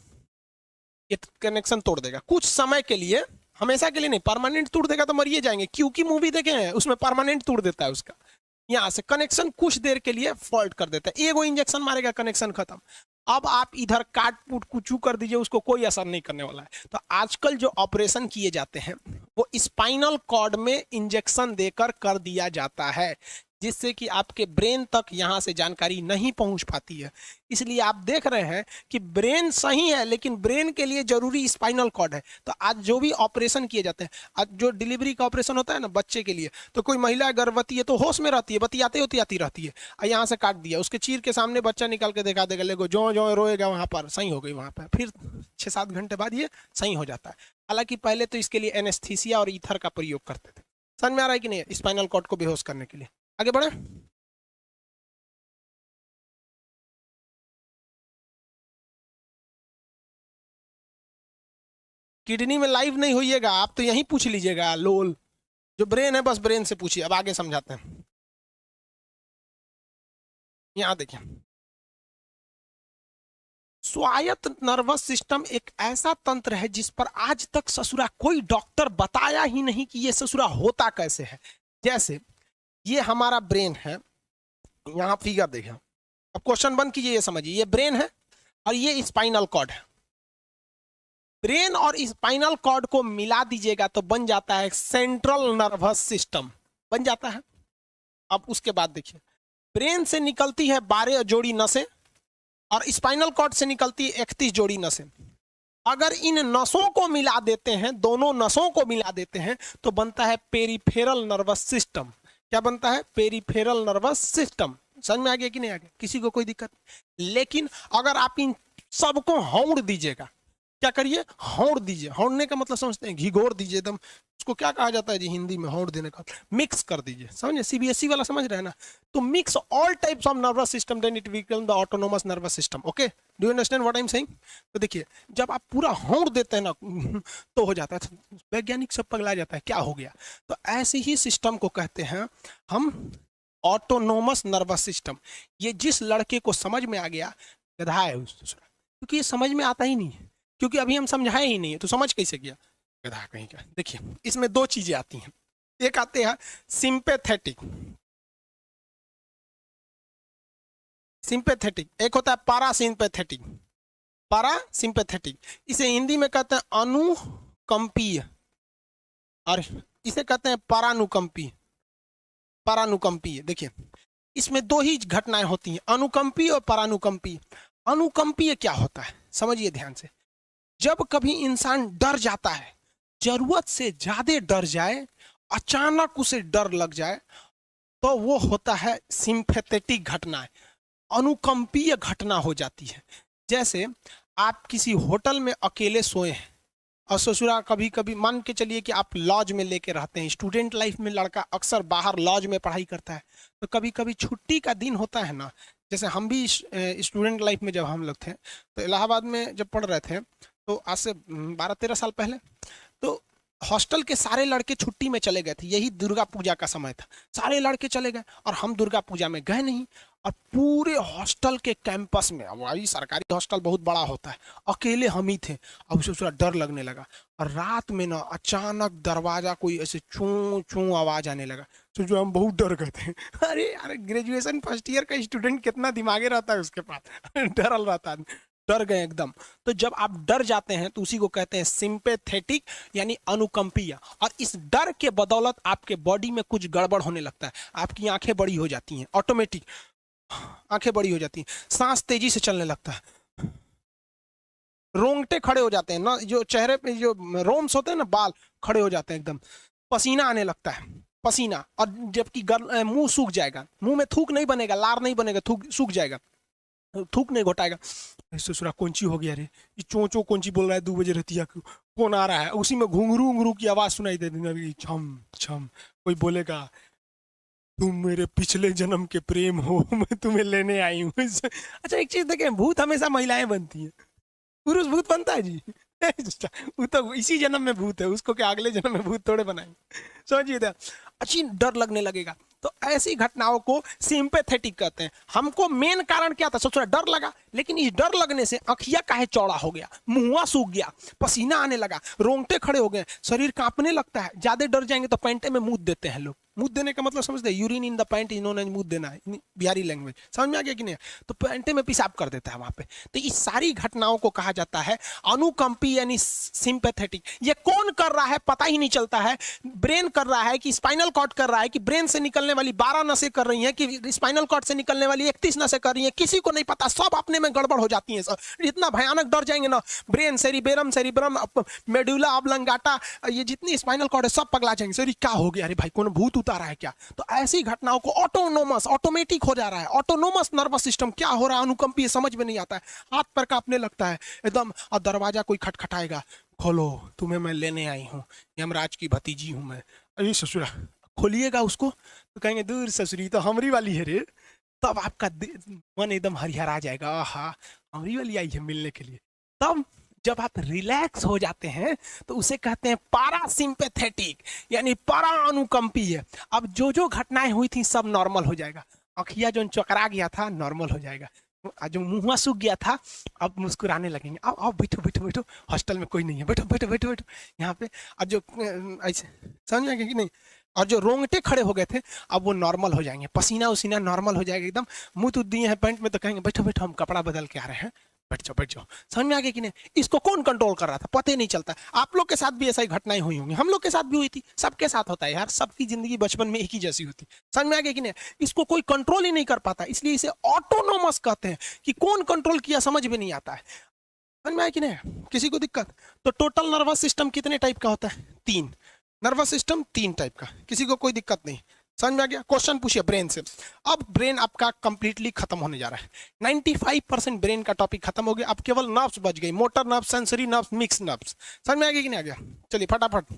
ये कनेक्शन तोड़ देगा कुछ समय के लिए, हमेशा के लिए नहीं, परमानेंट तोड़ देगा तो मरिए जाएंगे। क्योंकि मूवी देखे हैं उसमें परमानेंट तोड़ देता है उसका, यहाँ से कनेक्शन कुछ देर के लिए फॉल्ट कर देता है, एगो इंजेक्शन मारेगा, कनेक्शन खत्म। अब आप इधर काट पुट कुचू कर दीजिए, उसको कोई असर नहीं करने वाला है। तो आजकल जो ऑपरेशन किए जाते हैं वो स्पाइनल कॉर्ड में इंजेक्शन देकर कर दिया जाता है, जिससे कि आपके ब्रेन तक यहां से जानकारी नहीं पहुंच पाती है। इसलिए आप देख रहे हैं कि ब्रेन सही है लेकिन ब्रेन के लिए जरूरी स्पाइनल कॉर्ड है। तो आज जो भी ऑपरेशन किए जाते हैं, आज जो डिलीवरी का ऑपरेशन होता है ना बच्चे के लिए, तो कोई महिला गर्भवती है तो होश में रहती है, बतियाते होती रहती है, और यहाँ से काट दिया, उसके चीर के सामने बच्चा निकाल के दिखा देगा, लेगो जो जो रोएगा वहां पर सही हो गई, वहां पर फिर 6-7 घंटे बाद ये सही हो जाता है। हालांकि पहले तो इसके लिए एनेस्थीसिया और ईथर का प्रयोग करते थे। समझ में आ रहा है कि नहीं? स्पाइनल कॉर्ड को बेहोश करने के लिए। आगे बढ़े। किडनी में लाइव नहीं होइएगा, आप तो यहीं पूछ लीजिएगा, लोल जो ब्रेन है बस ब्रेन से पूछिए। अब आगे समझाते हैं। यहाँ देखिए, स्वायत्त नर्वस सिस्टम एक ऐसा तंत्र है जिस पर आज तक ससुरा कोई डॉक्टर बताया ही नहीं कि ये ससुरा होता कैसे है। जैसे ये हमारा ब्रेन है, यहाँ फिगर देखें, अब क्वेश्चन बंद कीजिए, ये समझिए, ये ब्रेन है और ये स्पाइनल कॉर्ड है। ब्रेन और स्पाइनल कॉर्ड को मिला दीजिएगा तो बन जाता है सेंट्रल नर्वस सिस्टम, बन जाता है। अब उसके बाद देखिए, ब्रेन से निकलती है 12 जोड़ी नसें और स्पाइनल कॉर्ड से निकलती है 31 जोड़ी नसें। अगर इन नसों को मिला देते हैं, दोनों नसों को मिला देते हैं तो बनता है पेरिफेरल नर्वस सिस्टम। क्या बनता है? Peripheral nervous system. समझ में आ गया कि नहीं आ गया? किसी को कोई दिक्कत? लेकिन अगर आप इन सबको हौड़ दीजिएगा, क्या करिए? हौड़ दीजिए। हौड़ने का मतलब समझते हैं? घिघोर दीजिए एकदम। उसको क्या कहा जाता है जी हिंदी में? हौड़ देने का। मिक्स कर दीजिए, समझे? सीबीएसई वाला समझ रहे हैं ना? तो mix all types of nervous system, then it become the autonomous nervous system. Okay, do you understand what I am saying? तो देखिए, जब आप पूरा हौड़ देते हैं ना तो हो जाता है, वैज्ञानिक सब पगला जाता है, क्या हो गया? तो ऐसे ही सिस्टम को कहते हैं हम ऑटोनोमस नर्वस सिस्टम। ये जिस लड़के को समझ में आ गया, गधा है क्योंकि ये समझ में आता ही नहीं है, क्योंकि अभी हम समझाए ही नहीं है, तो समझ कैसे गया? गधा कहीं का। देखिए, इसमें दो चीजें आती हैं। एक आते हैं सिंपैथेटिक, सिंपैथेटिक, एक होता है पारासिंपैथेटिक। पारासिंपैथेटिक इसे हिंदी में कहते हैं अनुकंपीय, और इसे कहते हैं परानुकंपी। परानुकंपीय, देखिए इसमें दो ही घटनाएं होती हैं, अनुकंपी और परानुकंपी। अनुकंपीय क्या होता है समझिए ध्यान से। जब कभी इंसान डर जाता है, जरूरत से ज्यादा डर जाए, अचानक उसे डर लग जाए, तो वो होता है सिंपैथेटिक घटना, अनुकंपीय घटना हो जाती है। जैसे आप किसी होटल में अकेले सोए हैं और ससुरा, कभी कभी मान के चलिए कि आप लॉज में लेके रहते हैं। स्टूडेंट लाइफ में लड़का अक्सर बाहर लॉज में पढ़ाई करता है, तो कभी कभी छुट्टी का दिन होता है ना, जैसे हम भी स्टूडेंट लाइफ में जब हम लोग थे तो इलाहाबाद में जब पढ़ रहे थे, तो आज से 12-13 साल पहले, तो हॉस्टल के सारे लड़के छुट्टी में चले गए थे। यही दुर्गा पूजा का समय था, सारे लड़के चले गए और हम दुर्गा पूजा में गए नहीं। और पूरे हॉस्टल के कैंपस में, अब वही सरकारी हॉस्टल बहुत बड़ा होता है, अकेले हम ही थे। अब उसे थोड़ा डर लगने लगा और रात में ना अचानक दरवाजा कोई ऐसे चूं चूं आवाज आने लगा, तो जो हम बहुत डर गए थे। अरे यार, ग्रेजुएशन फर्स्ट ईयर का स्टूडेंट कितना दिमागे रहता है उसके पास, डरल रहता है, डर गए एकदम। तो जब आप डर जाते हैं तो उसी को कहते हैं सिंपैथेटिक, यानी अनुकंपीय। और इस डर के बदौलत आपके बॉडी में कुछ गड़बड़ होने लगता है, आपकी आंखें बड़ी हो जाती हैं, ऑटोमेटिक आंखें बड़ी हो जाती हैं, सांस तेजी से चलने लगता है, रोंगटे खड़े हो जाते हैं ना, जो चेहरे पे जो रोम्स होते हैं ना, बाल खड़े हो जाते हैं एकदम, पसीना आने लगता है, पसीना। और जबकि मुंह सूख जाएगा, मुंह में थूक नहीं बनेगा, लार नहीं बनेगा, थूक सूख जाएगा, थूक नहीं घोटाएगा। ससुरा कौनची हो गया रे, ये चो चो कौनची बोल रहा है 2 बजे रहती है, कौन आ रहा है? उसी में घुंघरू घुंघरू की आवाज सुनाई दे देगी, छम छम। कोई बोलेगा तुम मेरे पिछले जन्म के प्रेम हो, मैं तुम्हें लेने आई हूँ। अच्छा एक चीज देखें, भूत हमेशा महिलाएं बनती हैं, पुरुष भूत बनता है जी? वो तो इसी जन्म में भूत है, उसको क्या अगले जन्म में भूत थोड़े बनाएंगे? समझिए, अच्छी डर लगने लगेगा। तो ऐसी घटनाओं को सिंपैथेटिक कहते हैं। हमको मेन कारण क्या था? सोच रहा डर लगा, लेकिन इस डर लगने से अखिया काहे चौड़ा हो गया, मुंह सूख गया, पसीना आने लगा, रोंगटे खड़े हो गए, शरीर कांपने लगता है। ज्यादा डर जाएंगे तो पैंटे में मूत देते हैं लोग। मूत देने का मतलब समझते हैं? Urine in the pant is known as मूत देना है, बिहारी लैंग्वेज। समझ में आ गया कि नहीं? तो पैंटे में पेशाब कर देता है वहां पे। तो इस सारी घटनाओं को कहा जाता है अनुकंपी यानी सिंपैथेटिक। ये कौन कर रहा है पता ही नहीं चलता है, ब्रेन कर रहा है कि स्पाइनल कॉर्ड कर रहा है, कि ब्रेन से निकलने वाली 12 नसें कर रही हैं, कि स्पाइनल कॉर्ड से निकलने वाली 31 नसें कर रही हैं, किसी को नहीं पता, सब अपने में गड़बड़ हो जाती हैं। सब इतना भयानक डर जाएंगे ना, ब्रेन, सेरिबेरम, मेडुला ऑब्लंगाटा, ये जितनी स्पाइनल कॉर्ड है सब पगला जाएंगे। सर क्या हो गया? अरे भाई कौन भूत उतारा है क्या? तो ऐसी घटनाओं को ऑटोनोमस, ऑटोमेटिक हो जा रहा है, ऑटोनोमस नर्वस सिस्टम। क्या हो रहा है? अनुकंपीय, समझ में नहीं आता है, हाथ पर कांपने लगता है एकदम। और दरवाजा कोई खटखटाएगा, खोलो, तुम्हें मैं लेने आई हूँ, यमराज की भतीजी हूं मैं। अरे ससुरा, खोलिएगा उसको तो कहेंगे दूर ससुरी तो हमरी वाली है रे। तब आपका मन एकदम हरिहर आ जाएगा, आहा हमरी वाली आई है मिलने के लिए। तब जब आप रिलैक्स हो जाते हैं तो उसे कहते हैं पारासिम्पैथेटिक, यानी परा अनुकंपीय। अब जो जो घटनाएं हुई थी सब नॉर्मल हो जाएगा, अखिया जो चकरा गया था नॉर्मल हो जाएगा, जो मुंह सूख गया था अब मुस्कुराने लगेंगे, आओ आओ बैठो बैठो बैठो, हॉस्टल में कोई नहीं है, बैठो बैठो बैठो बैठो यहाँ पे। और जो ऐसे समझ में आ गया कि नहीं, और जो रोंगटे खड़े हो गए थे अब वो नॉर्मल हो जाएंगे, पसीना उसीना नॉर्मल हो जाएगा एकदम। मुंह तो दिए हैं पैंट में तो कहेंगे बैठो बैठो हम कपड़ा बदल के आ रहे हैं, बैठ जाओ बैठ जाओ। समझ में आ गया कि नहीं? इसको कौन कंट्रोल कर रहा था पता ही नहीं चलता। आप लोग के साथ भी ऐसा ही घटनाएं हुई होंगी, हम लोग के साथ भी हुई थी, सबके साथ होता है यार, सबकी जिंदगी बचपन में एक ही जैसी होती। समझ में आ गया कि नहीं? इसको कोई कंट्रोल ही नहीं कर पाता, इसलिए इसे ऑटोनोमस कहते हैं। कि कौन कंट्रोल किया समझ में नहीं आता है। समझ में आया कि नहीं? किसी को दिक्कत? तो टोटल नर्वस सिस्टम कितने टाइप का होता है? 3। नर्वस सिस्टम 3 टाइप का, किसी को कोई दिक्कत नहीं। समझ में आ गया? क्वेश्चन पूछिए ब्रेन से। अब ब्रेन आपका कंप्लीटली खत्म होने जा रहा है, 95% ब्रेन का टॉपिक खत्म हो गया। अब केवल नर्व्स बच गई, motor nerve, sensory nerve, mix nerves. समझ में आ गया कि नहीं आ गया? चलिए फटाफट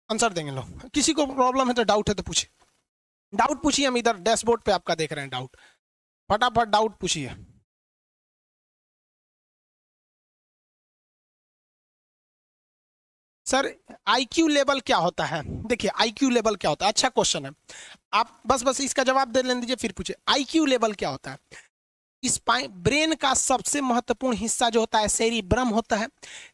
आंसर देंगे लोग। किसी को प्रॉब्लम है तो, डाउट है तो पूछिए, डाउट पूछिए। हम इधर डैशबोर्ड पे आपका देख रहे हैं डाउट, फटाफट डाउट पूछिए। सर आईक्यू लेवल क्या होता है? देखिए आईक्यू लेवल क्या होता है, अच्छा क्वेश्चन है। आप बस बस इसका जवाब दे लेने दीजिए फिर पूछिए। आईक्यू लेवल क्या होता है? इस ब्रेन का सबसे महत्वपूर्ण हिस्सा जो होता है सेरिब्रम होता है।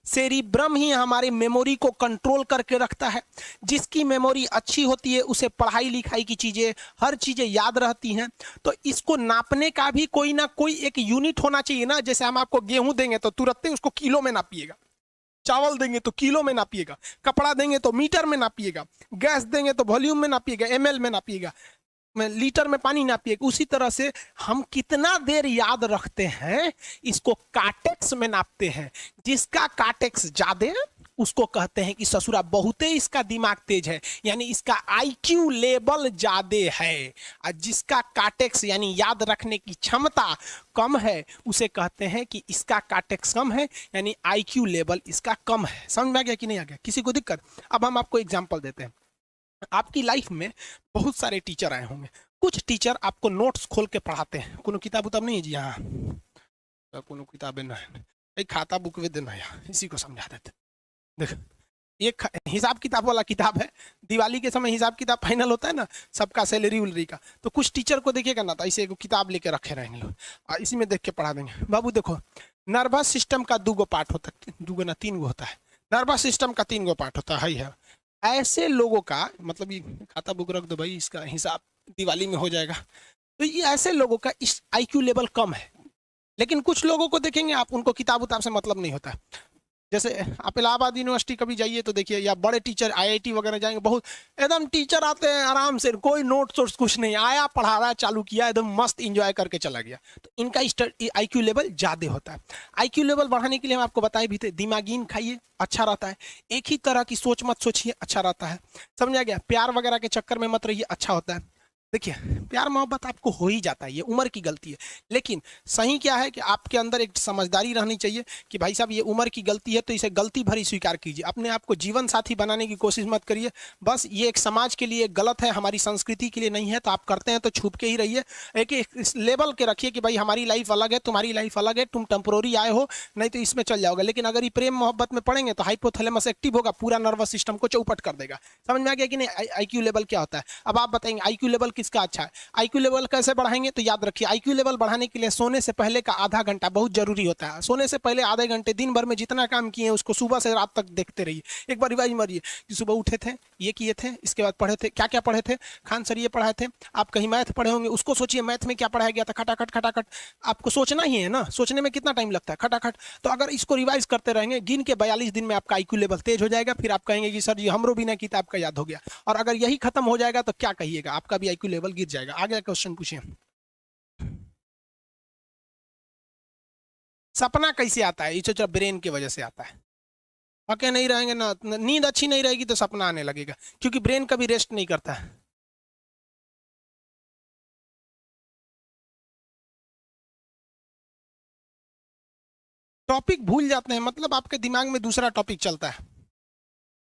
सेरिब्रम ही हमारी मेमोरी को कंट्रोल करके रखता है। जिसकी मेमोरी अच्छी होती है उसे पढ़ाई लिखाई की चीजें, हर चीजें याद रहती हैं। तो इसको नापने का भी कोई ना कोई एक यूनिट होना चाहिए ना। जैसे हम आपको गेहूं देंगे तो तुरंत ही उसको किलो में नापिएगा, चावल देंगे तो किलो में नापिएगा, कपड़ा देंगे तो मीटर में नापिएगा, गैस देंगे तो वॉल्यूम में नापिएगा, एमएल में नापिएगा, में लीटर में पानी नापिएगा। उसी तरह से हम कितना देर याद रखते हैं इसको काटेक्स में नापते हैं। जिसका काटेक्स ज्यादा उसको कहते हैं कि ससुरा बहुते इसका दिमाग तेज है, यानी इसका आईक्यू लेवल ज्यादा है। और जिसका काटेक्स यानी याद रखने की क्षमता कम है उसे कहते हैं कि इसका काटेक्स कम है, यानी आईक्यू लेवल इसका कम है। समझ में आ गया कि नहीं आ गया? किसी को दिक्कत? अब हम आपको एग्जांपल देते हैं। आपकी लाइफ में बहुत सारे टीचर आए होंगे। कुछ टीचर आपको नोट्स खोल के पढ़ाते हैं। कोनो किताब उताब नहीं है जी? हाँ, कोनो किताबें ना है, एक खाता बुक वे देना यहाँ, इसी को समझा देते। देख एक हिसाब किताब वाला किताब है, दिवाली के समय हिसाब किताब फाइनल होता है ना सबका, सैलरी उलरी का। तो कुछ टीचर को देखिएगा ना तो ऐसे एक किताब लेके रखे रहेंगे लोग और इसी में देख के पढ़ा देंगे। बाबू देखो नर्वस सिस्टम का 2 पार्ट होता है, 2 ना 3 होता है। नर्वस सिस्टम का 3 पार्ट होता है। ऐसे लोगों का मतलब, ये खाता बुक रख दो भाई, इसका हिसाब दिवाली में हो जाएगा। तो ये ऐसे लोगों का इस आईक्यू लेवल कम है। लेकिन कुछ लोगों को देखेंगे आप, उनको किताब उताब से मतलब नहीं होता। जैसे आप इलाहाबाद यूनिवर्सिटी कभी जाइए तो देखिए, या बड़े टीचर आईआईटी वगैरह जाएंगे, बहुत एकदम टीचर आते हैं आराम से, कोई नोट सोट्स कुछ नहीं, आया पढ़ा रहा है चालू किया एकदम मस्त इंजॉय करके चला गया। तो इनका आईक्यू लेवल ज्यादा होता है। आईक्यू लेवल बढ़ाने के लिए हम आपको बताए भी थे, दिमागीन खाइए अच्छा रहता है, एक ही तरह की सोच मत सोचिए अच्छा रहता है। समझा गया? प्यार वगैरह के चक्कर में मत रहिए, अच्छा होता है। देखिए प्यार मोहब्बत आपको हो ही जाता है, ये उम्र की गलती है। लेकिन सही क्या है कि आपके अंदर एक समझदारी रहनी चाहिए कि भाई साहब ये उम्र की गलती है तो इसे गलती भरी स्वीकार कीजिए। अपने आप को जीवन साथी बनाने की कोशिश मत करिए। बस ये एक समाज के लिए गलत है, हमारी संस्कृति के लिए नहीं है, तो आप करते हैं तो छुप के ही रहिए। एक इस लेवल के रखिए कि भाई हमारी लाइफ अलग है, तुम्हारी लाइफ अलग है, तुम टेम्पोररी आए हो, नहीं तो इसमें चल जाओगे। लेकिन अगर ये प्रेम मोहब्बत में पड़ेंगे तो हाइपोथैलेमस एक्टिव होगा, पूरा नर्वस सिस्टम को चौपट कर देगा। समझ में आ गया कि नहीं आईक्यू लेवल क्या होता है? अब आप बताएंगे आईक्यू लेवल किसका अच्छा है? आईक्यू लेवल कैसे बढ़ाएंगे? तो याद रखिए आईक्यू लेवल बढ़ाने के लिए सोने से पहले का आधा घंटा बहुत जरूरी होता है। सोने से पहले आधे घंटे दिन भर में जितना काम किए हैं उसको सुबह से रात तक देखते रहिए। एक बार रिवाइज मारिए कि सुबह उठे थे, ये किए थे, इसके बाद पढ़े थे, क्या क्या पढ़े थे। खान सर ये पढ़ाए थे, आप कहीं मैथ पढ़े होंगे, उसको सोचिए मैथ में क्या पढ़ाया गया था, खटाखट खटाखट। आपको सोचना ही है ना, सोचने में कितना टाइम लगता है, खटाखट। तो अगर इसको रिवाइज करते रहेंगे, गिन के 42 दिन में आपका आईक्यू लेवल तेज हो जाएगा। फिर आप कहेंगे कि सर जी हमरो बिना किताब का याद हो गया। और अगर यही खत्म हो जाएगा तो क्या कहिएगा, आपका भी आईक्यू लेवल गिर जाएगा। आगे क्वेश्चन पूछिए। सपना कैसे आता है? ये ब्रेन की वजह से आता है। पके नहीं रहेंगे ना, नींद अच्छी नहीं रहेगी तो सपना आने लगेगा, क्योंकि ब्रेन कभी रेस्ट नहीं करता है। टॉपिक भूल जाते हैं, मतलब आपके दिमाग में दूसरा टॉपिक चलता है।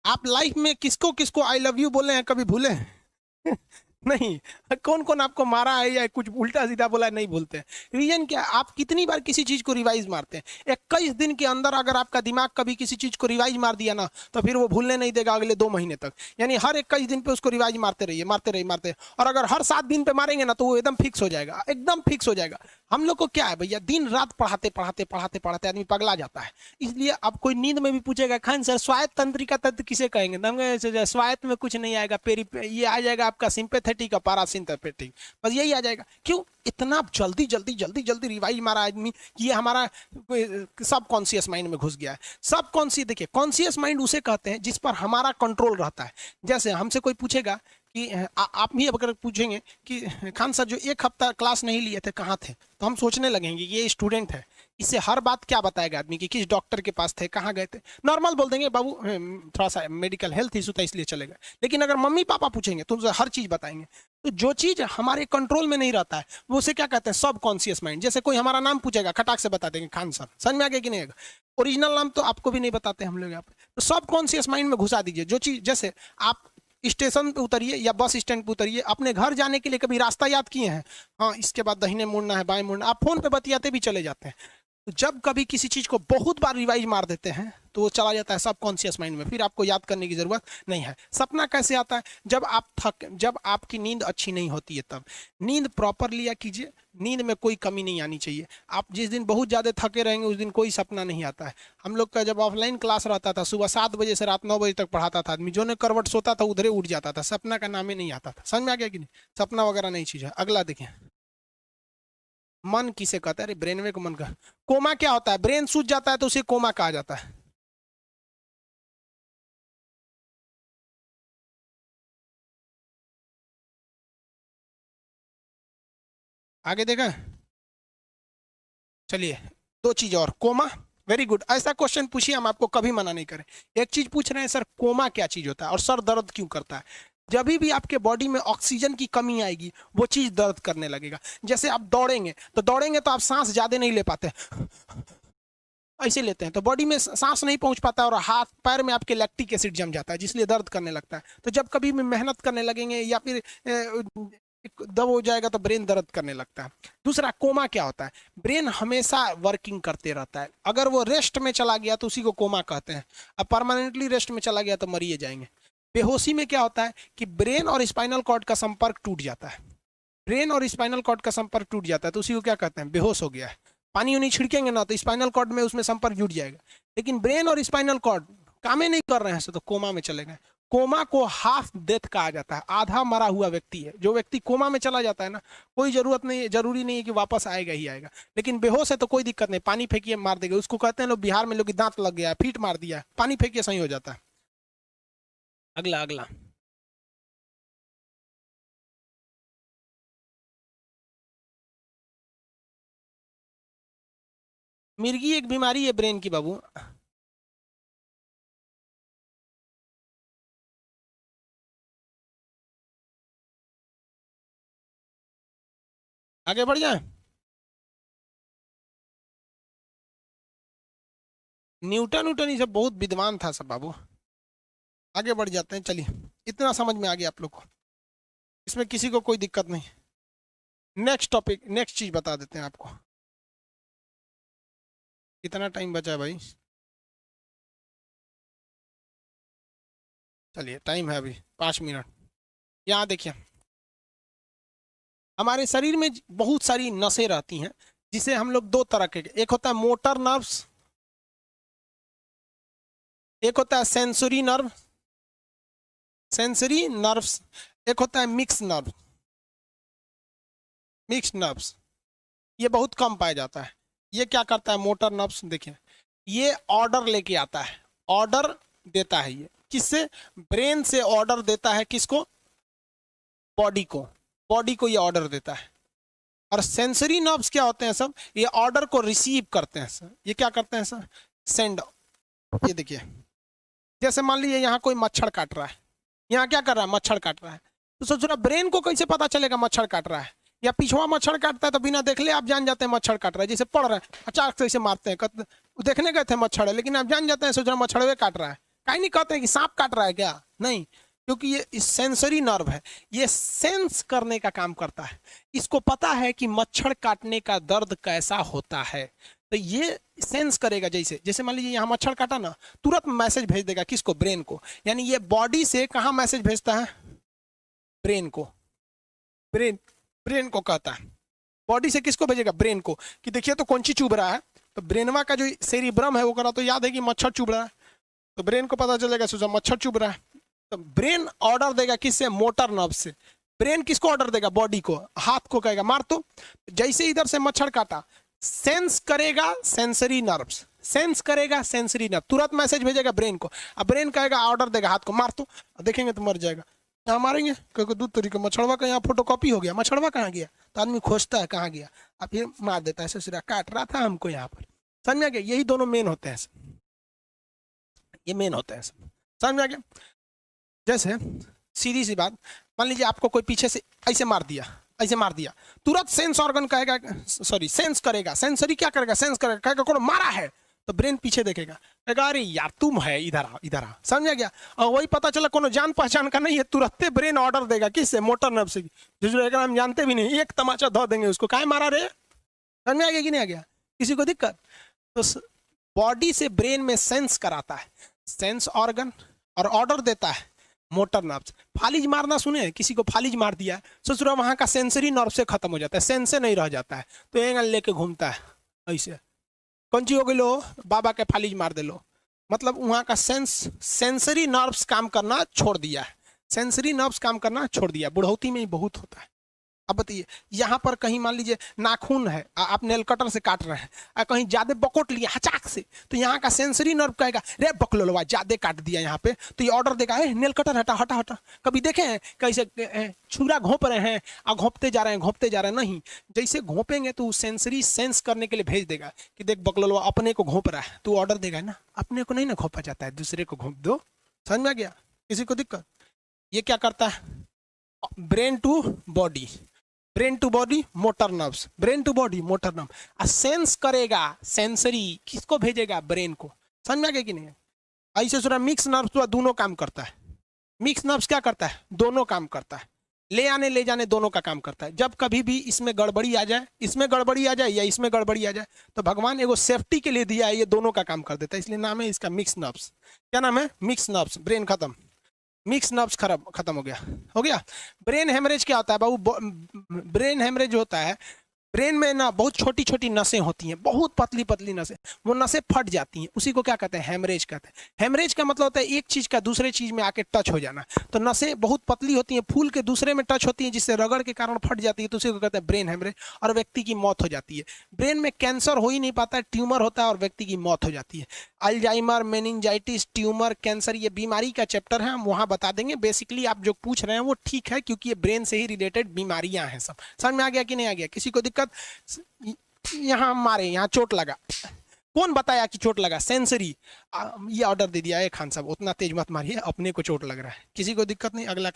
आप लाइफ में किसको किसको आई लव यू बोले हैं कभी भूले हैं? नहीं। कौन कौन आपको मारा है या कुछ उल्टा सीधा बोला है, नहीं भूलते हैं। रीजन क्या है, आप कितनी बार किसी चीज को रिवाइज मारते हैं। 21 दिन के अंदर अगर आपका दिमाग कभी किसी चीज को रिवाइज मार दिया ना, तो फिर वो भूलने नहीं देगा अगले 2 महीने तक। यानी हर 21 दिन पे उसको रिवाइज मारते रहिए, मारते रहिए, मारते रहिए। और अगर हर 7 दिन पे मारेंगे ना, तो वो एकदम फिक्स हो जाएगा, एकदम फिक्स हो जाएगा। हम लोग को क्या है भैया, दिन रात पढ़ाते पढ़ाते पढ़ाते पढ़ाते आदमी पगला जाता है। इसलिए अब कोई नींद में भी पूछेगा, खान सर स्वायत्त तंत्रिका तंत्र किसे कहेंगे, तो हम कहेंगे, स्वायत्त में कुछ नहीं आएगा, पेरी ये आ जाएगा आपका सिंपैथेटिक और पैरासिम्पैथेटिक, बस यही आ जाएगा। क्यों इतना जल्दी जल्दी जल्दी जल्दी रिवाइज मारा आदमी कि ये हमारा सब कॉन्शियस माइंड में घुस गया है। सब कॉन्शियस, देखिए कॉन्शियस माइंड उसे कहते हैं जिस पर हमारा कंट्रोल रहता है। जैसे हमसे कोई पूछेगा कि आप ही अगर पूछेंगे कि खान सर जो 1 हफ्ता क्लास नहीं लिए थे कहाँ थे, तो हम सोचने लगेंगे ये स्टूडेंट है, इससे हर बात क्या बताएगा आदमी कि किस डॉक्टर के पास थे, कहाँ गए थे। नॉर्मल बोल देंगे बाबू थोड़ा सा मेडिकल हेल्थ इशू था इसलिए चले गए। लेकिन अगर मम्मी पापा पूछेंगे तो उनसे हर चीज बताएंगे। तो जो चीज हमारे कंट्रोल में नहीं रहता है वो उसे क्या कहते हैं, सब कॉन्शियस माइंड। जैसे कोई हमारा नाम पूछेगा, खटाक से बता देंगे खान सर, समझ में आ गया कि नहीं आएगा। ओरिजिनल नाम तो आपको भी नहीं बताते हम लोग यहाँ पे। तो सब कॉन्शियस माइंड में घुसा दीजिए जो चीज। जैसे आप स्टेशन पे उतरिए या बस स्टैंड पे उतरिए, अपने घर जाने के लिए कभी रास्ता याद किए हैं, हाँ इसके बाद दाहिने मुड़ना है, बाएं मुड़ना, आप फोन पे बतियाते भी चले जाते हैं। तो जब कभी किसी चीज को बहुत बार रिवाइज मार देते हैं तो वो चला जाता है सब कॉन्शियस माइंड में, फिर आपको याद करने की जरूरत नहीं है। सपना कैसे आता है, जब आपकी नींद अच्छी नहीं होती है तब। नींद प्रॉपर लिया कीजिए, नींद में कोई कमी नहीं आनी चाहिए। आप जिस दिन बहुत ज्यादा थके रहेंगे उस दिन कोई सपना नहीं आता है। हम लोग का जब ऑफलाइन क्लास रहता था, सुबह 7 बजे से रात 9 बजे तक पढ़ाता था आदमी, जो ने करवट सोता था उधरे उठ जाता था, सपना का नाम ही नहीं आता था। समझ में आ गया कि नहीं, सपना वगैरह नहीं चीज है। अगला देखिए, मन किसे कहता है, अरे ब्रेनवे को मन का। कोमा क्या होता है, ब्रेन सूज जाता है तो उसे कोमा कहा जाता है। आगे देखा, चलिए 2 चीज और, कोमा, वेरी गुड। ऐसा क्वेश्चन पूछिए हम आपको कभी मना नहीं करें। एक चीज पूछ रहे हैं सर कोमा क्या चीज होता है और सर दर्द क्यों करता है। जब भी आपके बॉडी में ऑक्सीजन की कमी आएगी वो चीज दर्द करने लगेगा। जैसे आप दौड़ेंगे तो आप सांस ज्यादा नहीं ले पाते, ऐसे लेते हैं तो बॉडी में सांस नहीं पहुंच पाता और हाथ पैर में आपके लैक्टिक एसिड जम जाता है जिसलिए दर्द करने लगता है। तो जब कभी भी मेहनत करने लगेंगे या फिर दब हो जाएगा तो ब्रेन दर्द करने लगता है। दूसरा कोमा क्या होता है, ब्रेन हमेशा वर्किंग करते रहता है। अगर वो रेस्ट में चला गया तो उसी को कोमा कहते हैं। अब परमानेंटली रेस्ट में चला गया तो मरिए जाएंगे। बेहोशी में क्या होता है कि ब्रेन और स्पाइनल कॉर्ड का संपर्क टूट जाता है। ब्रेन और स्पाइनल कॉर्ड का संपर्क टूट जाता है तो उसी को क्या कहते हैं, बेहोश हो गया है। पानी उनी छिड़केंगे ना तो स्पाइनल कॉर्ड में उसमें संपर्क जुट जाएगा। लेकिन ब्रेन और स्पाइनल कॉर्ड काम ही नहीं कर रहे हैं तो कोमा में चले गए। कोमा को हाफ डेथ कहा जाता है, आधा मरा हुआ व्यक्ति है। जो व्यक्ति कोमा में चला जाता है ना, कोई जरूरी नहीं है कि वापस आएगा ही आएगा। लेकिन बेहोश है तो कोई दिक्कत नहीं, पानी फेंकिए मार देगा। उसको कहते हैं लोग बिहार में, लोग दांत लग गया, फीट मार दिया, पानी फेंकिए सही हो जाता है। अगला अगला, मिर्गी एक बीमारी है ब्रेन की बाबू। आगे बढ़ जाए, न्यूटन न्यूटन ये सब बहुत विद्वान था सब बाबू। आगे बढ़ जाते हैं, चलिए इतना समझ में आ गया आप लोग को, इसमें किसी को कोई दिक्कत नहीं। नेक्स्ट टॉपिक, नेक्स्ट चीज बता देते हैं आपको। कितना टाइम बचा है भाई, चलिए टाइम है अभी 5 मिनट। यहाँ देखिए, हमारे शरीर में बहुत सारी नसें रहती हैं जिसे हम लोग 2 तरह के, एक होता है मोटर नर्व्स, एक होता है सेंसरी नर्व, सेंसरी नर्व्स, एक होता है मिक्स नर्व, मिक्स नर्व्स। ये बहुत कम पाया जाता है। ये क्या करता है मोटर नर्व्स, देखिए ये ऑर्डर लेके आता है, ऑर्डर देता है। ये किससे, ब्रेन से ऑर्डर देता है, किसको, बॉडी को, बॉडी को ये ऑर्डर देता है। और सेंसरी नर्व्स क्या होते हैं सब, ये ऑर्डर को रिसीव करते हैं सर। ये क्या करते हैं सर, सेंड। ये देखिए, जैसे मान लीजिए यहाँ कोई मच्छर काट रहा है, यहाँ क्या कर रहा है, मच्छर काट रहा है। तो सोच रहा ब्रेन को कैसे पता चलेगा मच्छर काट रहा है, या पिछवा मच्छर काटता है तो बिना देख ले आप जान जाते हैं मच्छर काट रहा है। जैसे पढ़ रहे हैं अचानक से इसे मारते हैं, देखने गए थे मच्छर है, लेकिन आप जान जाते हैं सोच रहे मच्छर काट रहा है। कहीं नहीं कहते हैं कि सांप काट रहा है क्या, नहीं। क्योंकि ये सेंसरी नर्व है, ये सेंस करने का काम करता है। इसको पता है कि मच्छर काटने का दर्द कैसा होता है, तो ये सेंस करेगा। जैसे जैसे मान लीजिए यहाँ मच्छर काटा ना, तुरंत मैसेज भेज देगा किसको, ब्रेन को। यानी ये बॉडी से कहाँ मैसेज भेजता है, ब्रेन को। ब्रेन को कहता है, बॉडी से किसको भेजेगा, ब्रेन को, कि देखिए तो कौन सी चुभ रहा है। तो ब्रेनवा का जो सेरिब्रम है वो करा तो याद है कि मच्छर चुभ रहा है, तो ब्रेन को पता चलेगा सोचा मच्छर चुभ रहा है। तो ब्रेन ऑर्डर देगा किससे, मोटर नर्व से। ब्रेन किसको ऑर्डर देगा, बॉडी को, हाथ को कहेगा मार। तो जैसे इधर से मच्छर काटा, सेंस करेगा सेंसरी नर्व्स, सेंस करेगा सेंसरी नर्व, तुरंत मैसेज भेजेगा ब्रेन को। अब ब्रेन कहेगा, ऑर्डर देगा हाथ को मार। तो देखेंगे तो मर जाएगा, कहाँ मारेंगे, क्योंकि दूध तरीके मच्छरवा का यहाँ फोटोकॉपी हो गया, मच्छरवा कहाँ गया, तो आदमी खोजता है कहाँ गया, अब फिर मार देता है, ससुरा काट रहा था हमको यहाँ पर। समझ में आ गया, यही दोनों मेन होते हैं, ये मेन होते हैं, समझ में आ गया। जैसे सीधी सी बात, मान लीजिए आपको कोई पीछे से ऐसे मार दिया, ऐसे मार दिया, तुरंत सेंस ऑर्गन कहेगा, सॉरी सेंस करेगा, सेंसरी क्या करेगा, सेंस करेगा, कहेगा कौन मारा है, तो ब्रेन पीछे देखेगा, कहेगा अरे यार तुम है, इधर आओ, इधर आओ। समझ गया। और वही पता चला कोनो जान पहचान का नहीं है, तुरंत ब्रेन ऑर्डर देगा किससे, मोटर नर्व से, जिसको हम जानते भी नहीं, एक तमाचा धो देंगे उसको, काहे मारा रे। समझ में आ गया कि नहीं आ गया, किसी को दिक्कत। तो बॉडी से ब्रेन में सेंस कराता है सेंस ऑर्गन, और ऑर्डर देता है मोटर नर्व। फालिज मारना सुने, किसी को फालिज मार दिया, सोच वहां का सेंसरी नर्व से खत्म हो जाता है, सेंस से नहीं रह जाता है, तो एंगल लेके घूमता है ऐसे, कौन ची हो गई लो, बाबा के फालिज मार दे लो, मतलब वहां का सेंसरी नर्व्स काम करना छोड़ दिया है, सेंसरी नर्व्स काम करना छोड़ दिया। बुढ़ौती में ही बहुत होता है। अब बताइए, यहाँ पर कहीं मान लीजिए नाखून है, आप नेल कटर से काट रहे हैं, कहीं ज्यादा बकोट लिया हचाक से, तो यहाँ का सेंसरी नर्व कहेगा रे बकलोलवा ज्यादा काट दिया यहाँ पे, तो ये ऑर्डर देगा नेल कटर हटा हटा हटा। कभी देखे हैं कैसे छुरा घोंप रहे हैं और घोंपते जा रहे हैं, घोंपते जा रहे हैं, नहीं, जैसे घोंपेंगे तो सेंसरी सेंस करने के लिए भेज देगा कि देख बकलोलवा अपने को घोंप रहा है, तो ऑर्डर देगा ना, अपने को नहीं ना घोंपा जाता है, दूसरे को घोंप दो। समझ में आ गया, किसी को दिक्कत। ये क्या करता है, brain to body, brain to body motor nerves, brain to body motor nerve, sense करेगा सेंसरी, किसको भेजेगा, ब्रेन को। समझ में आ गया कि नहीं। ऐसे सुना मिक्स नर्व्स तो दोनों काम करता है, मिक्स नर्व्स क्या करता है, दोनों काम करता है, ले आने ले जाने दोनों का काम करता है। जब कभी भी इसमें गड़बड़ी आ जाए, इसमें गड़बड़ी आ जाए या इसमें गड़बड़ी आ जाए, तो भगवान एगो सेफ्टी के लिए दिया है, ये दोनों का काम कर देता है, इसलिए नाम है इसका मिक्स नर्व्स। क्या नाम है, मिक्स नर्व्स। ब्रेन खत्म, मिक्स नर्व्स खत्म हो गया। ब्रेन हेमरेज क्या होता है बाबू, ब्रेन हेमरेज होता है, ब्रेन में ना बहुत छोटी छोटी नसें होती हैं, बहुत पतली पतली नसें, वो नसें फट जाती हैं, उसी को क्या कहते हैं, हेमरेज कहते हैं। हेमरेज का मतलब होता है एक चीज का दूसरे चीज में आके टच हो जाना, तो नसें बहुत पतली होती हैं, फूल के दूसरे में टच होती हैं, जिससे रगड़ के कारण फट जाती है, तो उसी को कहते हैं ब्रेन हेमरेज, और व्यक्ति की मौत हो जाती है। ब्रेन में कैंसर हो ही नहीं पाता है, ट्यूमर होता है और व्यक्ति की मौत हो जाती है। अल्जाइमर, मेनिंजाइटिस, ट्यूमर, कैंसर, ये बीमारी का चैप्टर है, हम वहां बता देंगे। बेसिकली आप जो पूछ रहे हैं वो ठीक है, क्योंकि ये ब्रेन से ही रिलेटेड बीमारियां हैं सब। समझ में आ गया कि नहीं आ गया, किसी को दिक्कत। यहाँ मारे, यहाँ चोट लगा, कौन बताया कि चोट लगा, सेंसरी, ये ऑर्डर दे दिया है खान साहब उतना तेज मत मारिए, अपने को चोट लग रहा है, किसी को दिक्कत नहीं। अगला